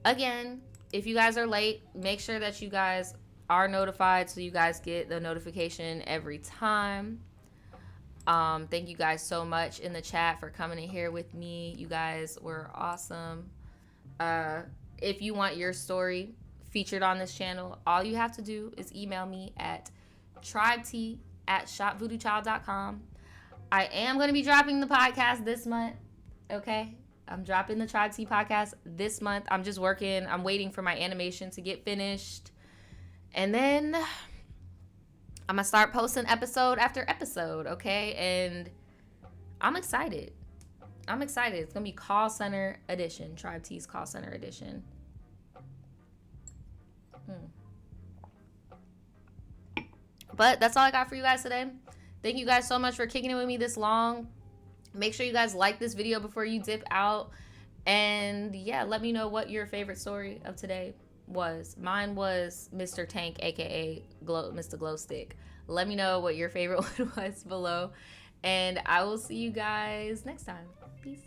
Again, if you guys are late, make sure that you guys are notified so you guys get the notification every time. Thank you guys so much in the chat for coming in here with me. You guys were awesome. If you want your story featured on this channel, all you have to do is email me at tribetea@shopvoodoochild.com. I am going to be dropping the podcast this month, okay? I'm dropping the Tribe Tea podcast this month. I'm just working. I'm waiting for my animation to get finished. And then I'm going to start posting episode after episode, okay? And I'm excited. It's going to be Call Center Edition, Tribe Tea's Call Center Edition. But that's all I got for you guys today. Thank you guys so much for kicking it with me this long. Make sure you guys like this video before you dip out. And yeah, let me know what your favorite story of today was. Mine was Mr. Tank, aka Mr. Glow Stick. Let me know what your favorite one was below. And I will see you guys next time. Peace.